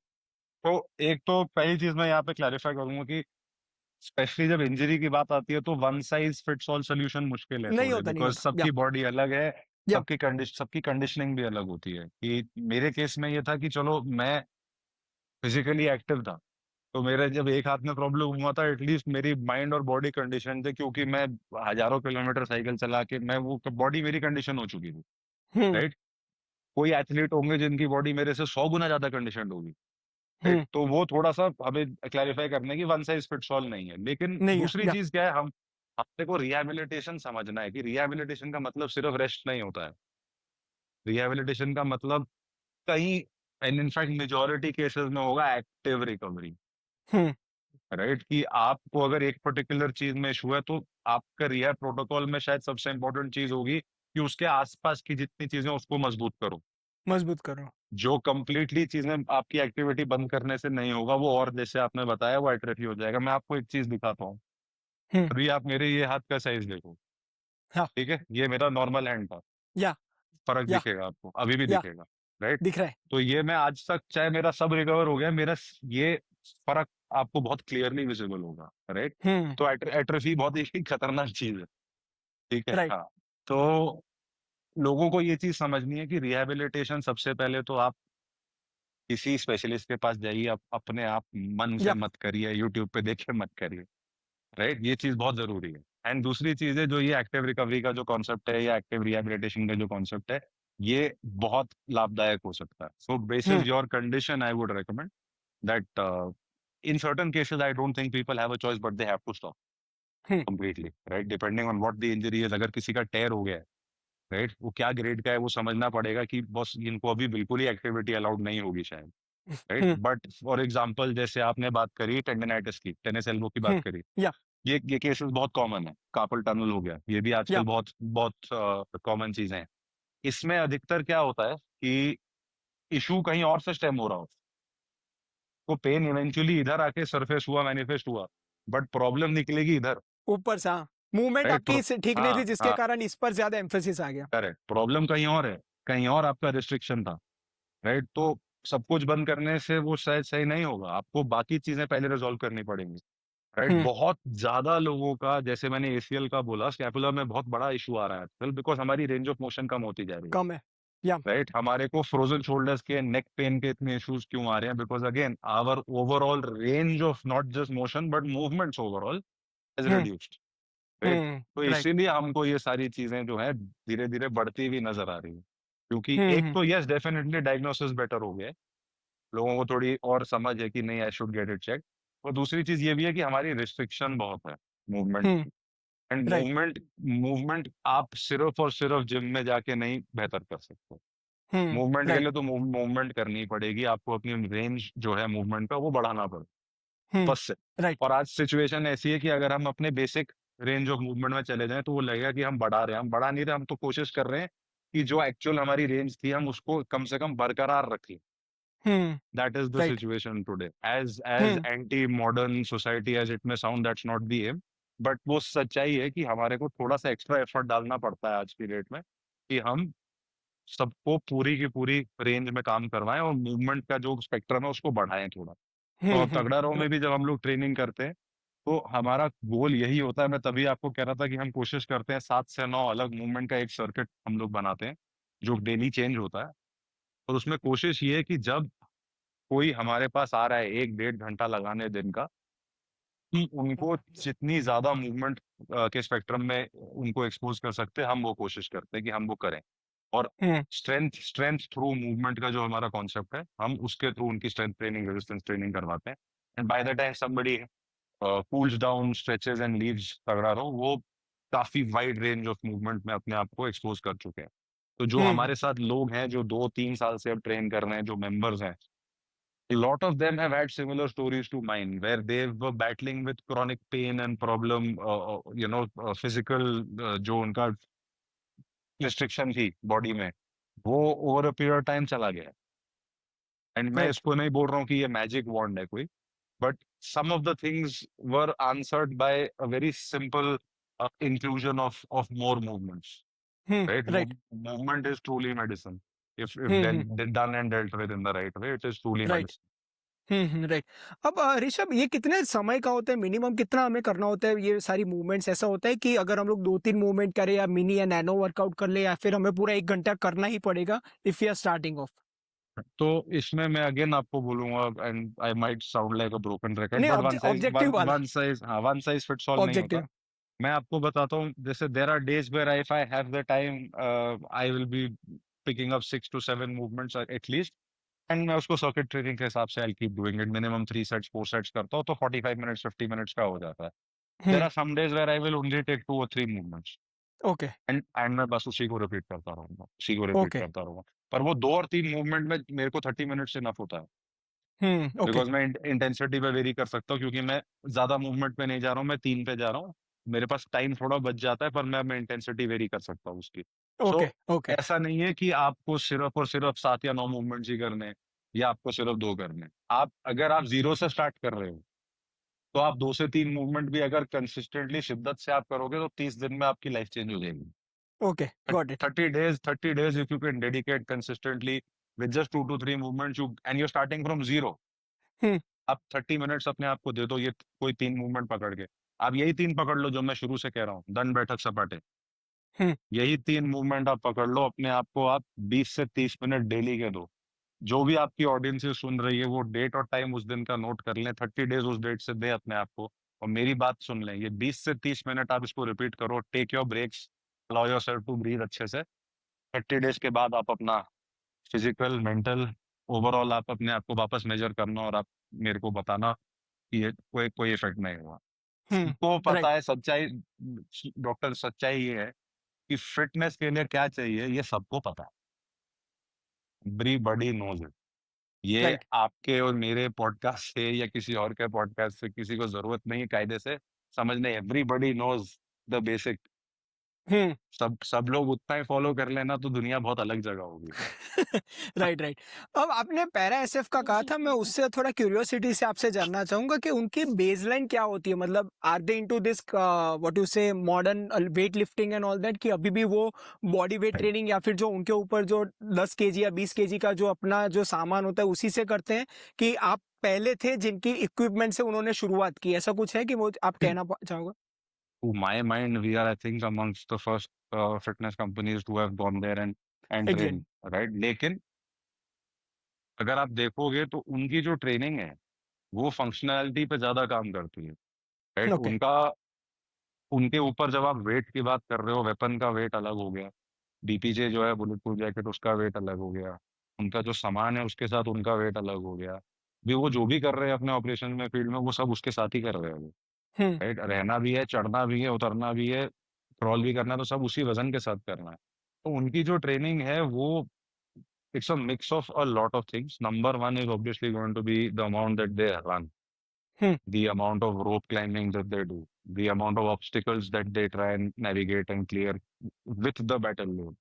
तो एक तो पहली चीज मैं यहाँ पे क्लैरिफाई करूंगा कि स्पेशली जब इंजरी की बात आती है तो one size fits all solution मुश्किल है नहीं थोड़े, होता, नहीं बिकॉज होता या सबकी बॉडी अलग है, या सबकी कंडीशनिंग भी अलग होती है। कि मेरे केस में ये था कि चलो मैं फिजिकली एक्टिव था, तो मेरे जब एक हाथ में प्रॉब्लम हुआ था, एटलीस्ट मेरी माइंड और बॉडी कंडीशन थे, क्योंकि मैं हजारों किलोमीटर साइकिल चला के मैं वो बॉडी मेरी कंडीशन हो चुकी थी, हम्म राइट। कोई एथलीट होंगे जिनकी बॉडी मेरे से 100 गुना ज्यादा कंडीशन होगी, राइट। हम्म तो वो थोड़ा सा हमें क्लैरिफाई करने की, वन साइज फिट्स ऑल नहीं है। लेकिन नहीं है दूसरी या चीज क्या है, हम अपने को रिहैबिलिटेशन समझना है कि रिहैबिलिटेशन का मतलब सिर्फ रेस्ट नहीं होता है। रिहैबिलिटेशन का मतलब कहीं, एंड इनफैक्ट मेजोरिटी केसेस में होगा एक्टिव रिकवरी, हम्म राइट। कि आपको अगर एक पर्टिकुलर चीज में इशू है तो आपका रिहैब प्रोटोकॉल में शायद सबसे इंपॉर्टेंट चीज होगी कि उसके आसपास की जितनी चीजें उसको मजबूत करो, मजबूत करो। जो कंप्लीटली चीजें आपकी एक्टिविटी बंद करने से नहीं होगा, वो और जैसे आपने बताया वो एट्रोफी हो जाएगा। मैं आपको एक चीज दिखाता हूँ। हम्म। अभी आप मेरे ये हाथ का साइज देखो, हाँ। ठीक है, ये मेरा नॉर्मल हैंड था। या। फर्क या। दिखेगा आपको, अभी भी या। दिखेगा, राइट? दिख रहा है। तो ये मैं आज तक, चाहे मेरा सब रिकवर हो गया, ये फर्क आपको बहुत क्लियरली विजिबल होगा, राइट? हम्म। तो एट्रोफी बहुत ही खतरनाक चीज है, ठीक है। राइट। हाँ, तो लोगों को ये चीज समझनी है कि रिहैबिलिटेशन सबसे पहले तो आप किसी स्पेशलिस्ट के पास जाइए, आप अपने आप मन से या। मत करिए, यूट्यूब पे देख के मत करिए, राइट? ये चीज बहुत जरूरी है। एंड दूसरी चीज है, जो ये एक्टिव रिकवरी का जो कॉन्सेप्ट है या एक्टिव रिहैबिलिटेशन का जो कॉन्सेप्ट है, ये बहुत लाभदायक हो सकता है। So basis hmm. Your condition I would recommend that in certain cases I don't think people have a choice but they have to stop hmm. completely, right? Depending on what the injury is, अगर किसी का टेयर हो गया है, right, वो क्या grade का है, वो समझना पड़ेगा कि बस इनको अभी बिल्कुल ही एक्टिविटी अलाउड नहीं होगी शायद, right? Hmm. But for example, जैसे आपने बात करी टेंडनाइटिस की, टेनिस एल्बो की बात करी, या। ये केसेस बहुत कॉमन है। कार्पल टनल हो गया, ये भी आजकल या। बहुत बहुत कॉमन चीजें हैं। इसमें अधिकतर क्या होता है कि इशू कहीं और से स्टेम हो रहा हो, तो पेन इवेंचुअली इधर आके सरफेस हुआ, मैनिफेस्ट हुआ, बट प्रॉब्लम निकलेगी इधर, ऊपर से, हाँ। Movement right? आपकी ठीक नहीं थी हाँ जिसके हाँ, कारण इस पर ज्यादा एम्फेसिस आ गया। करेक्ट, प्रॉब्लम कहीं और है, कहीं और आपका रिस्ट्रिक्शन था, राइट? तो सब कुछ बंद करने से वो शायद सही नहीं होगा, आपको बाकी चीजें पहले रिजॉल्व करनी पड़ेंगी, राइट? हम्म। बहुत ज्यादा लोगों का, जैसे मैंने एसीएल का बोला, स्कैपुलर में बहुत बड़ा इशू आ रहा है आजकल, बिकॉज हमारी रेंज ऑफ मोशन कम होती जा रही है, कम है। या। राइट? हमारे को फ्रोजन शोल्डर्स के, नेक पेन के इतने इश्यूज क्यों आ रहे हैं? Because again our overall range of not just motion but movements overall is hmm. Reduced, right? तो राइट। इसीलिए हमको ये सारी चीजें जो है धीरे धीरे बढ़ती हुई नजर आ रही है। क्योंकि एक हम्म। तो यस, डेफिनेटली डायग्नोसिस बेटर हो गया है, लोगों को थोड़ी और समझ है कि नहीं, I should get it check. और दूसरी चीज ये भी है कि हमारी रिस्ट्रिक्शन बहुत है मूवमेंट हम्म। की। And right. मूवमेंट मूवमेंट आप सिर्फ और सिर्फ जिम में जाके नहीं बेहतर कर सकते। मूवमेंट के राइट। लिए तो मूवमेंट करनी ही पड़ेगी आपको, अपनी रेंज जो है मूवमेंट का वो बढ़ाना पड़ेगा हम्म। बस से। राइट। और आज सिचुएशन ऐसी है कि अगर हम अपने बेसिक रेंज ऑफ मूवमेंट में चले जाएं तो वो लगेगा कि हम बढ़ा रहे हैं, हम बढ़ा नहीं रहे, हम तो कोशिश कर रहे हैं कि जो एक्चुअल हमारी रेंज थी हम उसको कम से कम बरकरार रखें। हम्म। That is the right. situation today. As hmm. anti-modern society as it may sound, that's not the aim. But वो सच्चाई है कि हमारे को थोड़ा सा एक्स्ट्रा एफर्ट डालना पड़ता है आज की डेट में, कि हम सबको पूरी की पूरी रेंज में काम करवाएं और मूवमेंट का जो स्पेक्ट्रम है उसको बढ़ाएं थोड़ा। तो अब तगड़ा रहो में भी जब हम लोग ट्रेनिंग करते हैं, तो हमारा गोल यही होता है। मैं तभी आपको कह रहा था कि हम कोशिश करते हैं 7 से 9 अलग मूवमेंट का एक सर्किट हम लोग बनाते हैं, जो डेली चेंज होता है। और उसमें कोशिश ये है कि जब कोई हमारे पास आ रहा है 1 डेढ़ घंटा लगाने दिन का, कि उनको जितनी ज्यादा मूवमेंट के स्पेक्ट्रम में उनको एक्सपोज कर सकते हैं, हम वो कोशिश करते हैं कि हम वो करें। और हम्म। स्ट्रेंथ स्ट्रेंथ थ्रू मूवमेंट का जो हमारा कॉन्सेप्ट है, हम उसके थ्रू उनकी स्ट्रेंथ ट्रेनिंग, रेजिस्टेंस ट्रेनिंग करवाते हैं। And by the time somebody cools down, stretches and leaves तगड़ा रहो, वो काफी वाइड रेंज ऑफ मूवमेंट में अपने आप को एक्सपोज कर चुके हैं। तो जो हम्म। हमारे साथ लोग हैं, जो 2 3 साल से अब ट्रेन कर रहे हैं, जो मेंबर्स हैं, a lot of them have had similar stories to mine where they were battling with chronic pain and problem, physical, जो उनका रिस्ट्रिक्शन थी बॉडी में, वो ओवर अ पीरियड टाइम चला गया। एंड मैं राइट। इसको नहीं बोल रहा हूँ कि ये मैजिक वॉन्ड है कोई, but some of the things were answered by a very simple inclusion of more movements, right? Right. Movement is truly medicine. If hmm. done and dealt with in the right way, it is truly right. medicine. Right. अब ऋषभ, ये कितने समय का होता है, minimum कितना हमें करना होता है ये सारी मूवमेंट्स? ऐसा होता है कि अगर हम लोग 2-3 मूवमेंट करें या मिनी या नैनो वर्कआउट कर ले, या फिर हमें पूरा 1 घंटा करना ही पड़ेगा if you are starting off? तो इसमें मैं अगेन आपको बोलूंगा, and I might sound like a broken record, नहीं, बट ऑब्जेक्टिव वाला। वन साइज फिट्स ऑल नहीं होता। ऑब्जेक्टिव। मैं आपको बताता हूँ, जैसे there are days where if I have the time, I will be picking up 6 to 7 movements at least. And मैं उसको सर्किट ट्रेनिंग के हिसाब से I keep doing it, minimum 3 sets 4 sets करता हूँ, तो 45 मिनट्स 50 मिनट्स का हो जाता है। There hmm. Are some days where I will only take 2 or 3 movements, okay. And मैं बस उसी को रिपीट करता रहूंगा, उसी को रिपीट ओके। करता रहूंगा। पर वो 2 और 3 मूवमेंट में मेरे को 30 मिनट्स इनफ होता है, ओके। बिकॉज मैं इंटेंसिटी पे वेरी कर सकता हूँ, क्योंकि मैं ज्यादा मूवमेंट पे नहीं जा रहा हूँ, मैं 3 पे जा रहा हूँ। मेरे पास टाइम थोड़ा बच जाता है, पर मैं इंटेंसिटी वेरी कर सकता हूँ उसकी। सो ओके ओके ऐसा नहीं है कि आपको सिर्फ और सिर्फ 7 या 9 मूवमेंट्स ही करने हैं, या आपको सिर्फ 2 करने हैं। अगर आप जीरो से स्टार्ट कर रहे हो, तो आप 2 से 3 मूवमेंट भी अगर कंसिस्टेंटली शिद्दत से आप करोगे, तो 30 दिन में आपकी लाइफ चेंज हो जाएगी। Okay got it 30 days if you can dedicate consistently with just 2 to 3 movements, and you're starting from zero. हम्म आप 30 मिनट्स अपने आप को दे दो, ये कोई 3 मूवमेंट पकड़ के। आप यही 3 पकड़ लो जो मैं शुरू से कह रहा हूँ, दंड, बैठक, सपाटे। हम्म यही 3 मूवमेंट आप पकड़ लो, अपने आप को आप 20 से 30 मिनट डेली के दो। जो भी आपकी ऑडियंस सुन रही है, वो डेट और टाइम उस दिन का नोट कर लें, 30 डेज उस डेट से दे अपने आप को, और मेरी बात सुन लें। ये 20 से 30 मिनट आप इसको रिपीट करो, take your breaks, allow yourself to breathe अच्छे से। 30 डेज के बाद आप अपना फिजिकल, मेंटल, ओवरऑल आप अपने आप को वापस मेजर करना, और आप मेरे को बताना कि ये कोई कोई इफेक्ट नहीं हुआ। सबको पता राइट है सच्चाई, डॉक्टर, सच्चाई ये है कि फिटनेस के लिए क्या चाहिए, ये सबको पता है। Everybody knows it. ये राइट आपके और मेरे पॉडकास्ट से या किसी और के पॉडकास्ट से किसी को जरूरत नहीं है कायदे से समझने। Everybody knows the basic. Hmm सब लोग उतना ही फॉलो कर लेना, तो दुनिया बहुत अलग जगह होगी। राइट राइट अब आपने पैरा एसएफ का कहा था, मैं उससे थोड़ा क्यूरियोसिटी से आपसे जानना चाहूंगा कि उनकी बेसलाइन क्या होती है, मतलब are they into this what you say modern weight lifting and all that, कि अभी भी वो बॉडी वेट ट्रेनिंग या फिर जो उनके ऊपर जो 10 केजी या 20 केजी का जो अपना जो सामान होता है उसी से करते हैं, कि आप पहले थे जिनकी इक्विपमेंट से उन्होंने शुरुआत की, ऐसा कुछ है कि वो आप कहना चाहोगे? To my mind, we are, I think, amongst the first fitness companies to have gone there and exact trained, right? लेकिन अगर आप देखोगे तो उनकी जो ट्रेनिंग है, वो फंक्शनैलिटी पे ज्यादा काम करती है, राइट? ओके उनके ऊपर जब आप वेट की बात कर रहे हो, वेपन का वेट अलग हो गया, बीपीजे जो है, बुलेट प्रूफ जैकेट, उसका वेट अलग हो गया, उनका जो सामान है उसके साथ उनका वेट अलग हो गया। भी वो जो भी कर रहे हैं अपने ऑपरेशन में, फील्ड में, वो सब उसके साथ ही कर रहे हैं वो, हम्म राइट? रहना भी है, चढ़ना भी है, उतरना भी है, क्रॉल भी करना है, तो सब उसी वजन के साथ करना है। तो उनकी जो ट्रेनिंग है वो, it's a mix of a lot of things. Number one is obviously going to be the amount that they run, hmm the amount of rope climbing that they do, the amount of obstacles that they try and navigate and clear with the battle load,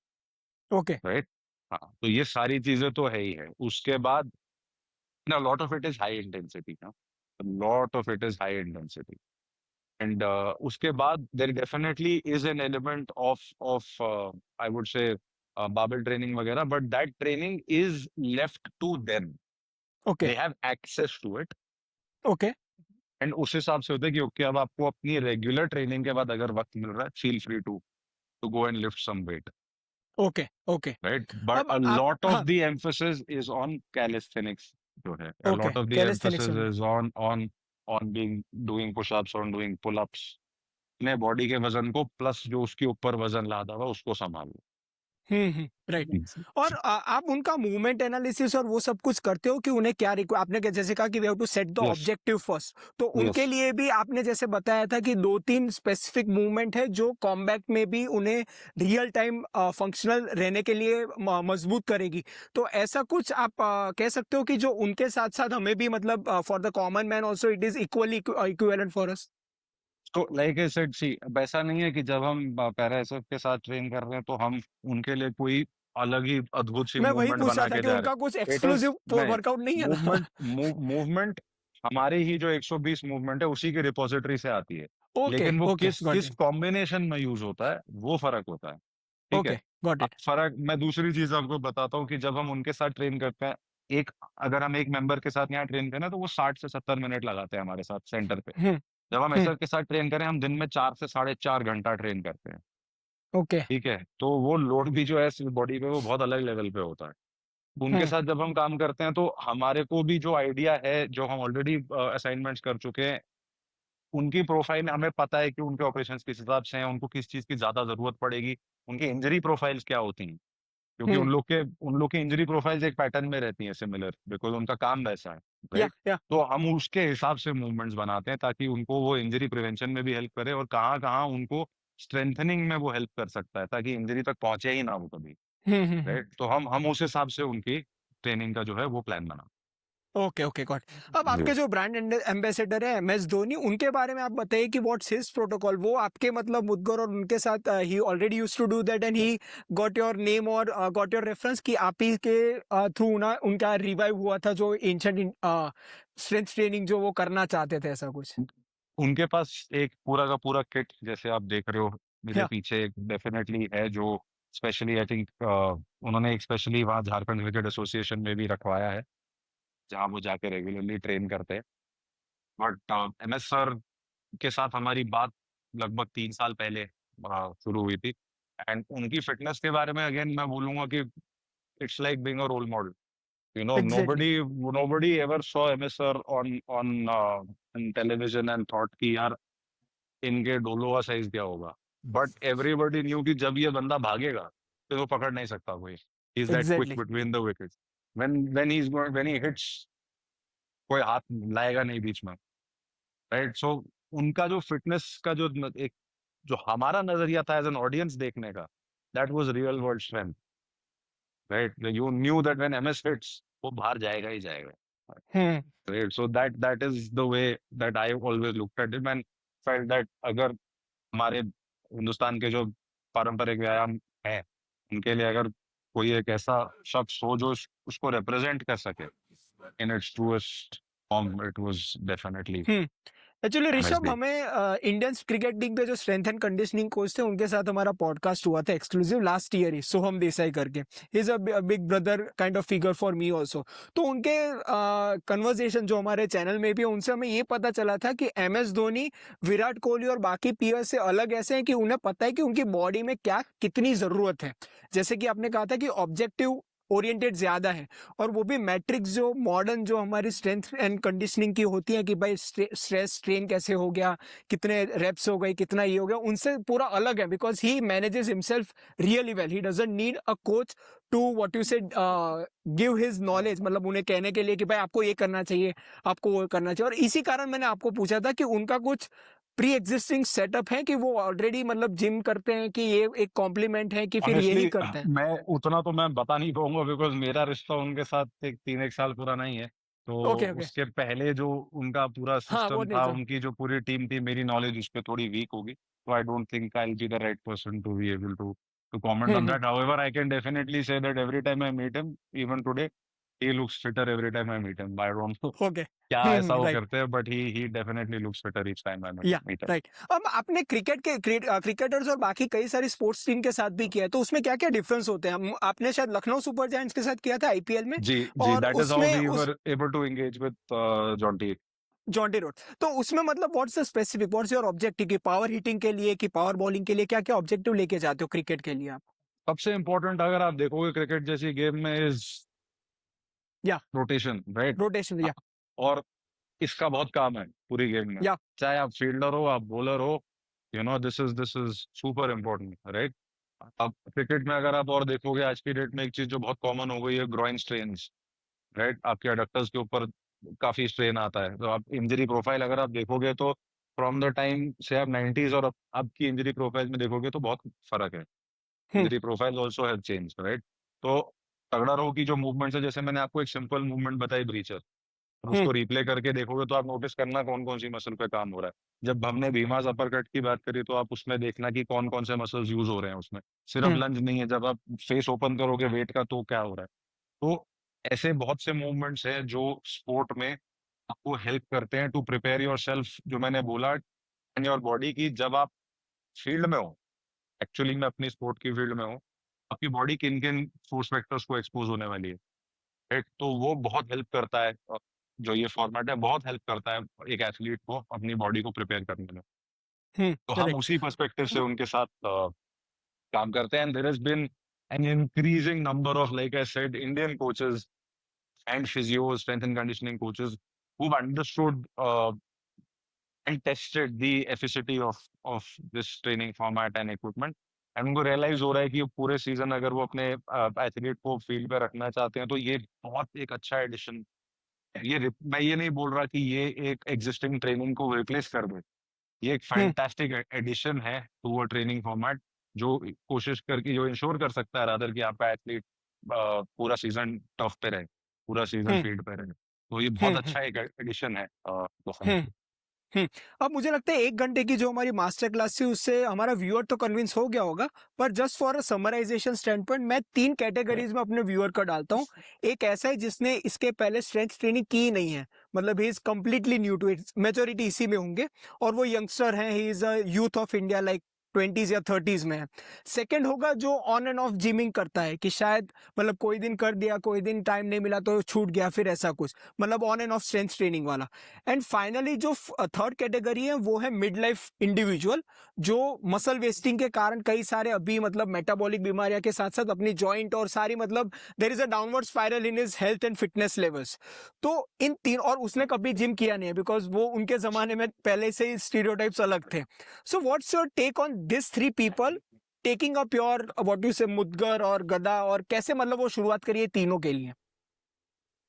okay right? हाँ, तो ये सारी चीजें तो है ही है। उसके बाद ना, lot of it is high intensity, ना, lot of it is high intensity. And उसके बाद there definitely is an element of I would say barbell training वगैरह, but that training is left to them. Okay they have access to it, okay and उस हिसाब से होता है कि okay, अब आपको अपनी रेगुलर ट्रेनिंग के बाद अगर वक्त मिल रहा है, feel free to go and lift some weight, okay okay right? But अब अ आप लॉट ऑफ हाँ the emphasis is on calisthenics, जो है, uh okay lot of the calisthenics emphasis में is on being, doing pushups, on doing pull-ups, अपने body के वजन को प्लस जो उसके ऊपर वजन लादा हुआ उसको संभालो। राइट और आप उनका मूवमेंट एनालिसिस और वो सब कुछ करते हो कि उन्हें क्या आपने जैसे कहा कि we have to set the yes, objective first, तो यस। उनके लिए भी आपने जैसे बताया था कि 2-3 स्पेसिफिक मूवमेंट है जो कॉम्बैट में भी उन्हें रियल टाइम फंक्शनल रहने के लिए मजबूत करेगी, तो ऐसा कुछ आप कह सकते हो कि जो उनके साथ साथ हमें भी, मतलब for the common man also it is equally equivalent for us? तो लाइक आई सेड, सी, अब ऐसा नहीं है कि जब हम पैरा एसएफ के साथ ट्रेन कर रहे हैं तो हम उनके लिए कोई अलग ही अद्भुत सी मैं वही मूवमेंट पूछ रहा बना था के कि जा उनका कुछ रहे हैं। इट इज एक्सक्लूसिव नहीं, वर्कआउट नहीं है ना? मूवमेंट हमारे ही जो 120 मूवमेंट है उसी की रिपोजिटरी से आती है, ओके लेकिन वो ओके किस गॉट किस इट कॉम्बिनेशन में यूज होता है, वो फर्क होता है। ठीक है। ओके गॉट अब इट फर्क, मैं दूसरी चीज आपको बताता हूँ कि जब हम उनके साथ ट्रेन करते हैं, एक अगर हम एक मेंबर के साथ यहाँ ट्रेन करें तो वो 60 से 70 मिनट लगाते हैं हमारे साथ सेंटर पे। हम्म जब हम हम्म एसएफ के साथ ट्रेन करें, हम दिन में 4 से 4.5 घंटा ट्रेन करते हैं। ओके ठीक है, तो वो लोड भी जो है बॉडी पे, वो बहुत अलग लेवल पे होता है। उनके हम्म साथ जब हम काम करते हैं तो हमारे को भी जो आइडिया है, जो हम ऑलरेडी असाइनमेंट्स कर चुके हैं, उनकी प्रोफाइल हमें पता है कि उनके ऑपरेशंस किस हिसाब से हैं, उनको किस चीज की ज्यादा जरूरत पड़ेगी, उनकी इंजरी प्रोफाइल्स क्या होती हैं, क्योंकि हम्म उन लोग की इंजरी प्रोफाइल्स एक पैटर्न में रहती हैं, सिमिलर, बिकॉज उनका काम वैसा है, या राइट? तो हम उसके हिसाब से मूवमेंट्स बनाते हैं ताकि उनको वो इंजरी प्रिवेंशन में भी हेल्प करे, और कहाँ कहाँ उनको स्ट्रेंथनिंग में वो हेल्प कर सकता है, ताकि इंजरी तक पहुंचे ही ना वो कभी, हम्म राइट? तो हम उस हिसाब से उनकी ट्रेनिंग का जो है वो प्लान बना। Okay okay got. अब जी आपके जो ब्रांड एम्बेसडर है MS धोनी, उनके बारे में आप बताइए कि व्हाट्स हिज प्रोटोकॉल। वो आपके मतलब मुदगर और उनके साथ ही already used to do that and he got your name और गॉट योर रेफरेंस कि आप ही के थ्रू ना उनका रिवाइव हुआ था जो एंशिएंट स्ट्रेंथ ट्रेनिंग जो वो करना चाहते थे, ऐसा कुछ। उनके पास एक पूरा का पूरा किट जैसे आप देख रहे हो मेरे या पीछे डेफिनेटली है, जो स्पेशली आई थिंक उन्होंने एक स्पेशली वहाँ झारखंड क्रिकेट एसोसिएशन में भी रखवाया है, जहाँ वो जाके रेगुलरली ट्रेन करते हैं। बट MS सर के साथ हमारी बात लगभग 3 साल पहले शुरू हुई थी। एंड उनकी फिटनेस के बारे में अगेन मैं बोलूंगा कि it's like being a role model. You know, exactly. nobody ever saw MS sir on television and thought कि यार इनके डोलो का साइज क्या होगा। बट एवरीबडी न्यू कि जब ये बंदा भागेगा तो वो पकड़ नहीं सकता कोई। Is that quick exactly. Between the wickets. When he hits कोई हाथ लाएगा नहीं बीच में। राइट, सो उनका जो फिटनेस का जो एक जो हमारा नजरिया था एज एन ऑडियंस देखने का, that was real world strength. Right, you knew that when MS hits वो बाहर जाएगा ही जाएगा। हम्म। Right. So that is the way that I always looked at it and felt that अगर हमारे हिंदुस्तान के जो पारंपरिक व्यायाम है उनके लिए अगर कोई एक ऐसा शख्स हो जो उसको रिप्रेजेंट कर सके in its truest form, it was definitely hmm. Actually Rishabh, MSD। हमें इंडियन क्रिकेट लीग में जो स्ट्रेंथ एंड कंडीशनिंग कोच थे उनके साथ हमारा पॉडकास्ट हुआ था एक्सक्लूसिव लास्ट ईयर ही, सोहम देसाई करके। ही is a big brother kind of figure for me also. तो उनके कन्वर्सेशन जो हमारे चैनल में भी है, उनसे हमें ये पता चला था कि MS धोनी, विराट कोहली और बाकी प्लेयर्स से अलग ऐसे हैं कि उन्हें पता है कि उनकी बॉडी में क्या कितनी जरूरत है। जैसे कि आपने कहा था कि ऑब्जेक्टिव ओरिएंटेड ज्यादा है, और वो भी मैट्रिक्स जो मॉडर्न जो हमारी स्ट्रेंथ एंड कंडीशनिंग की होती है कि भाई स्ट्रेस स्ट्रेन कैसे हो गया, कितने रेप्स हो गए, कितना ये हो गया, उनसे पूरा अलग है। Because he manages himself really well, he doesn't need a coach to what you say give his knowledge, मतलब उन्हें कहने के लिए कि भाई आपको ये करना चाहिए, आपको वो करना चाहिए। और इसी कारण मैंने आपको पूछा था कि उनका कुछ प्री एग्जिस्टिंग सेटअप है कि वो ऑलरेडी मतलब जिम करते हैं, कि ये एक कॉम्प्लीमेंट है, कि फिर ऑनेस्टली यही करते हैं। मैं उतना तो मैं बता नहीं पाऊंगा बिकॉज मेरा रिश्ता उनके साथ एक 3 एक साल पुराना ही है। तो ओके ओके। उसके पहले जो उनका पूरा हाँ वो सिस्टम नहीं था, तो। उनकी जो पूरी टीम थी, मेरी नॉलेज उस पर थोड़ी वीक होगी, तो I don't think I will be the right person to be able to comment on hmm. That. However I can definitely say that every time I meet him even today he looks fitter every time I meet him. I don't know okay. क्या ऐसा वो right. करते हैं, but he definitely looks fitter each time I या meet him. Right. अब आपने cricketers और बाकी कई सारी स्पोर्ट्स टीम के साथ भी किया है, तो उसमें क्या क्या डिफरेंस होते हैं? आपने शायद लखनऊ सुपर जायंट्स के साथ किया था IPL में, जी जी, और दैट इज हाउ उसमें वी उस were able to engage with Jonty. Jonty Rhodes. तो उसमें मतलब what's the specific, what's your objective, कि पावर हिटिंग के लिए, कि पावर बॉलिंग के लिए, क्या क्या ऑब्जेक्टिव लेके जाते हो क्रिकेट के लिए आप? सबसे इंपॉर्टेंट अगर आप देखोगे क्रिकेट जैसी गेम में इज या रोटेशन, राइट। रोटेशन। या और इसका बहुत काम है पूरी गेम में, या चाहे आप फील्डर हो आप बॉलर हो, this is super important, right. अब क्रिकेट में अगर आप और देखोगे आज की डेट में एक चीज जो बहुत कॉमन हो गई है, ग्रोइन स्ट्रेन्स, राइट। आपके अडक्टर्स के ऊपर काफी स्ट्रेन आता है, तो आप इंजरी प्रोफाइल अगर आप देखोगे तो फ्रॉम द टाइम से आप 90s और अब की इंजरी प्रोफाइल में देखोगे तो बहुत फर्क है। Hmm. Injury profile also have change, right. तो तगड़ा रहो की जो मूवमेंट्स है, जैसे मैंने आपको एक सिंपल मूवमेंट बताई ब्रीचर, और हम्म। उसको रिप्ले करके देखोगे तो आप नोटिस करना कौन कौन सी मसल पे काम हो रहा है। जब हमने भीमास अपर कट की बात करी तो आप उसमें देखना कि कौन कौन से मसल्स यूज हो रहे हैं उसमें। सिर्फ हम्म। लंज नहीं है, जब आप फेस ओपन करोगे वेट का तो क्या हो रहा है। तो ऐसे बहुत से मूवमेंट्स हैं जो स्पोर्ट में आपको हेल्प करते हैं टू प्रिपेयर योर सेल्फ, जो मैंने बोला, एंड योर बॉडी की। जब आप फील्ड में हो, एक्चुअली मैं अपनी स्पोर्ट की फील्ड में हूँ, आपकी बॉडी किन किन फोर्स वेक्टर्स को एक्सपोज होने वाली है, राइट। तो वो बहुत हेल्प करता है, जो ये फॉर्मेट है बहुत हेल्प करता है एक एथलीट को अपनी बॉडी को प्रिपेयर करने में। तो हम राइट। उसी पर्सपेक्टिव से उनके साथ काम करते हैं। And there has been an increasing number of, like I said, Indian coaches and physios, strength and conditioning coaches who've understood and tested the efficacy of this training format and equipment. And उनको realise हो रहा है कि पूरे season अगर वो अपने athlete को फील्ड पे रखना चाहते हैं तो ये बहुत एक अच्छा एडिशन है। मैं ये नहीं बोल रहा कि ये एक एग्जिस्टिंग ट्रेनिंग को रिप्लेस कर दे, ये एक हम्म। फैंटास्टिक एडिशन है टू अ ट्रेनिंग फॉर्मेट, जो कोशिश करके जो इंश्योर कर सकता है रादर कि आपका एथलीट पूरा सीजन टफ पे रहे, पूरा सीजन हम्म। फील्ड पे रहे। तो ये बहुत हम्म अच्छा एक एडिशन है हम्म परफॉर्मेंस। हम्म। अब मुझे लगता है 1 घंटे की जो हमारी मास्टर क्लास थी उससे हमारा व्यूअर तो कन्विंस हो गया होगा, पर just for a summarization standpoint मैं 3 कैटेगरीज में अपने व्यूअर का डालता हूँ। एक ऐसा है जिसने इसके पहले स्ट्रेंथ ट्रेनिंग की ही नहीं है, मतलब he is completely new to it, majority इसी में होंगे, और वो यंगस्टर हैं, he is a youth of India, like 20s या 30s में है। सेकंड होगा जो ऑन एंड ऑफ जिमिंग करता है, कि शायद मतलब कोई दिन कर दिया, कोई दिन टाइम नहीं मिला तो छूट गया, फिर ऐसा कुछ, मतलब on end of strength training वाला। एंड फाइनली जो थर्ड कैटेगरी है वो है मिड लाइफ इंडिविजुअल, जो मसल वेस्टिंग के कारण कई सारे अभी मतलब मेटाबॉलिक बीमारियां के साथ साथ अपनी जॉइंट और सारी मतलब देर is a downward spiral in his health and fitness levels. तो इन तीन, और उसने कभी जिम किया नहीं है बिकॉज वो उनके जमाने में पहले से ही स्टीरियोटाइप्स अलग थे। So what's your take on this 3 people taking up your what you say मुदगर और गदा, और कैसे मतलब वो शुरुआत करिए तीनों के लिए?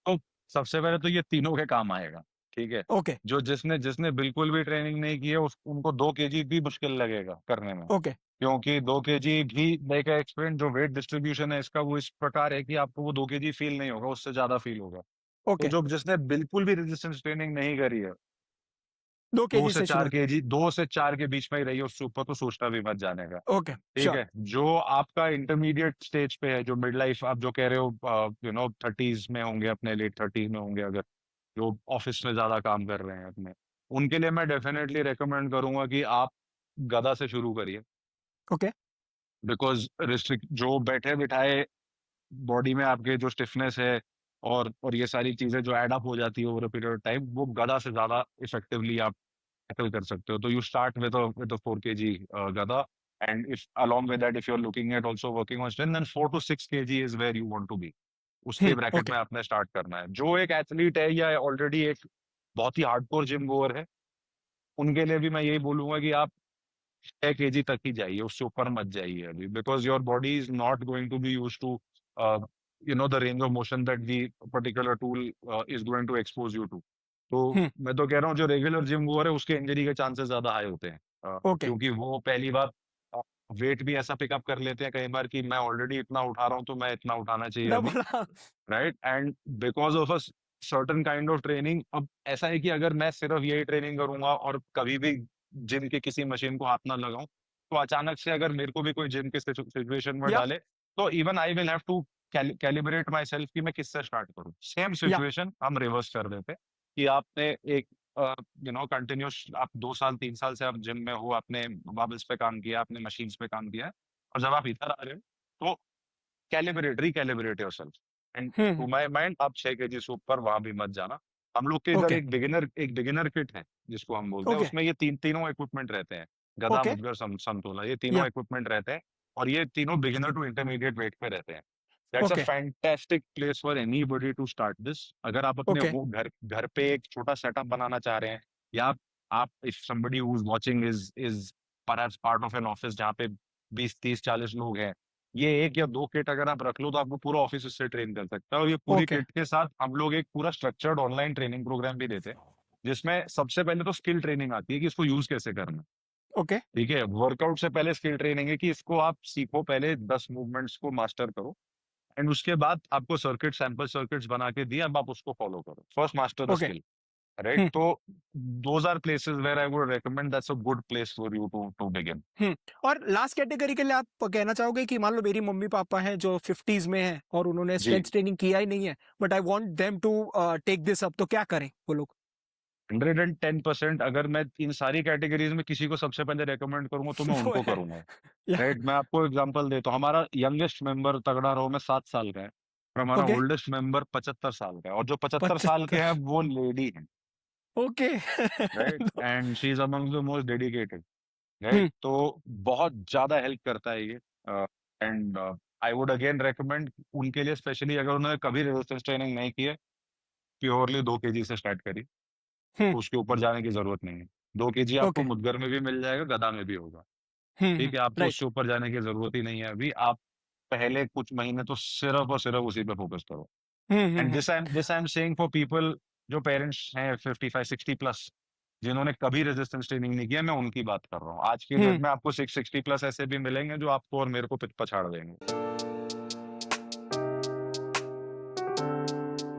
तो सबसे पहले तो ये तीनों के काम आएगा, ठीक है। ओके जो जिसने जिसने बिल्कुल भी ट्रेनिंग नहीं की है उनको 2 केजी भी मुश्किल लगेगा करने में, ओके क्योंकि 2 केजी भी लाइक एक्सपेरिमेंट, जो वेट डिस्ट्रीब्यूशन है इसका वो इस प्रकार है कि आपको वो 2 केजी फील नहीं होगा, उससे ज्यादा फील होगा। तो ओके। जो जिसने बिल्कुल भी रेजिस्टेंस ट्रेनिंग नहीं करी है, दो दो केजी से से चार शुरुआत। केजी 2 से 4 के बीच में ही रही है, उससे ऊपर तो सोचना भी मत जाने का। ओके ठीक श्योर। है, जो आपका इंटरमीडिएट स्टेज पे है, जो मिड लाइफ आप जो कह रहे हो, 30s में होंगे, अपने लेट 30s में होंगे, अगर जो ऑफिस में ज्यादा काम कर रहे हैं अपने, उनके लिए मैं डेफिनेटली रेकमेंड करूंगा कि आप गदा से शुरू करिए। ओके बिकॉज रिस्ट्रिक्ट जो बैठे बिठाए बॉडी में आपके जो स्टिफनेस है और ये सारी चीजें जो एड अप हो जाती है over a period of time, वो गदा से ज्यादा इफेक्टिवली आप टैकल कर सकते हो। तो यू स्टार्ट विद 4 केजी गदा, and if along with that if you're looking at also working on strength, then 4 to 6 kg is where you want to be। उसके ब्रैकेट ओके में आपने स्टार्ट करना है। जो एक एथलीट है या ऑलरेडी एक बहुत ही हार्डकोर जिम गोअर है, उनके लिए भी मैं यही बोलूंगा कि आप 6 केजी तक ही जाइए, उससे ऊपर मत जाइए अभी, because your body is not going to be use to the range of motion that the particular tool is going to expose you to. तो मैं तो कह रहा हूँ जो रेगुलर जिम गोअर है उसके इंजरी के चांसेस ज्यादा हाई होते हैं, ओके। क्योंकि वो पहली बार वेट भी ऐसा पिकअप कर लेते हैं कई बार कि मैं ऑलरेडी इतना उठा रहा हूँ तो मैं इतना उठाना चाहिए अभी, double. Right. And because of a certain kind of training, अब ऐसा है कि अगर मैं सिर्फ यही ट्रेनिंग करूंगा और कभी भी जिम के किसी मशीन को हाथ ना लगाऊं, तो अचानक से अगर मेरे को भी कोई जिम के सिचुएशन में या डाले, तो even I will have to calibrate myself कि मैं किससे स्टार्ट करूं। सेम या सिचुएशन हम रिवर्स कर देते कि आपने एक कंटिन्यूस, आप 2 साल 3 साल से आप जिम में हो, आपने बाबल्स पे काम किया, आपने मशीन्स पे काम किया है, और जब आप इधर आ रहे हो तो recalibrate yourself. And to my mind आप 6 केजी से ऊपर वहां भी मत जाना। हम लोग के इधर ओके एक बिगिनर किट है जिसको हम बोलते हैं, ओके उसमें ये तीनों इक्विपमेंट रहते हैं, गदा, ओके। मुद्गर, समतोला, ये तीनों या इक्विपमेंट रहते हैं, और ये तीनों बिगिनर टू इंटरमीडिएट वेट पे रहते हैं। That's a okay fantastic place for anybody to start this. अगर आप अपने ओके घर घर पे एक छोटा सेटअप बनाना चाह रहे हैं, या आप if somebody who is watching is perhaps part of an office जहाँ पे 20 30 40 लोग हैं, ये 1 या 2 किट अगर आप रख लो तो आपको पूरा ऑफिस इससे ट्रेन कर सकता है। और ये पूरी ओके किट के साथ हम लोग एक पूरा स्ट्रक्चर्ड ऑनलाइन ट्रेनिंग प्रोग्राम भी देते हैं, जिसमें सबसे पहले तो स्किल ट्रेनिंग आती है कि इसको यूज कैसे करना है। ओके ठीक है, वर्कआउट से पहले स्किल ट्रेनिंग है कि इसको आप सीखो, पहले 10 मूवमेंट्स को मास्टर करो, एंड उसके बाद आपको सैंपल सर्किट्स बना के दिए, अब आप उसको फॉलो करो, first master the okay. Skill, right. तो those are places where I would recommend, that's a good place for you to begin. और लास्ट कैटेगरी के लिए आप कहना चाहोगे कि मान लो मेरी मम्मी पापा हैं जो 50s में हैं और उन्होंने जी, स्ट्रेंथ ट्रेनिंग किया ही नहीं है, but I want them to take this up, तो क्या करें वो लोग? 110%। अगर मैं इन सारी कैटेगरीज में किसी को सबसे पहले रेकमेंड करूंगा तो मैं वो उनको है। करूंगा, या राइट। मैं आपको एग्जांपल देता हूँ, हमारा यंगेस्ट मेंबर तगड़ा रहो में 7 साल का है, और हमारा ओके ओल्डेस्ट मेंबर 75 साल का है, और जो 75 साल के 75। हैं वो लेडी है, okay. Right, and she is among the most dedicated, right. तो बहुत ज्यादा हेल्प करता है ये। And I would again recommend उनके लिए, स्पेशली अगर उन्होंने कभी रेजिस्टेंस ट्रेनिंग नहीं की है, प्योरली 2 केजी से स्टार्ट करिए, उसके ऊपर जाने की जरूरत नहीं है। 2 केजी आपको ओके। मुद्गर में भी मिल जाएगा, गदा में भी होगा, ठीक है, आपको राइट। उससे ऊपर जाने की जरूरत ही नहीं है अभी। आप पहले कुछ महीने तो सिर्फ और सिर्फ उसी पे फोकस करो। And this I am saying for people जो पेरेंट्स हैं 55 60 प्लस, जिन्होंने कभी रेजिस्टेंस ट्रेनिंग नहीं किया, मैं उनकी बात कर रहा हूँ। आज की डेट में आपको 660 प्लस ऐसे भी मिलेंगे जो आपको और मेरे को पछाड़ देंगे।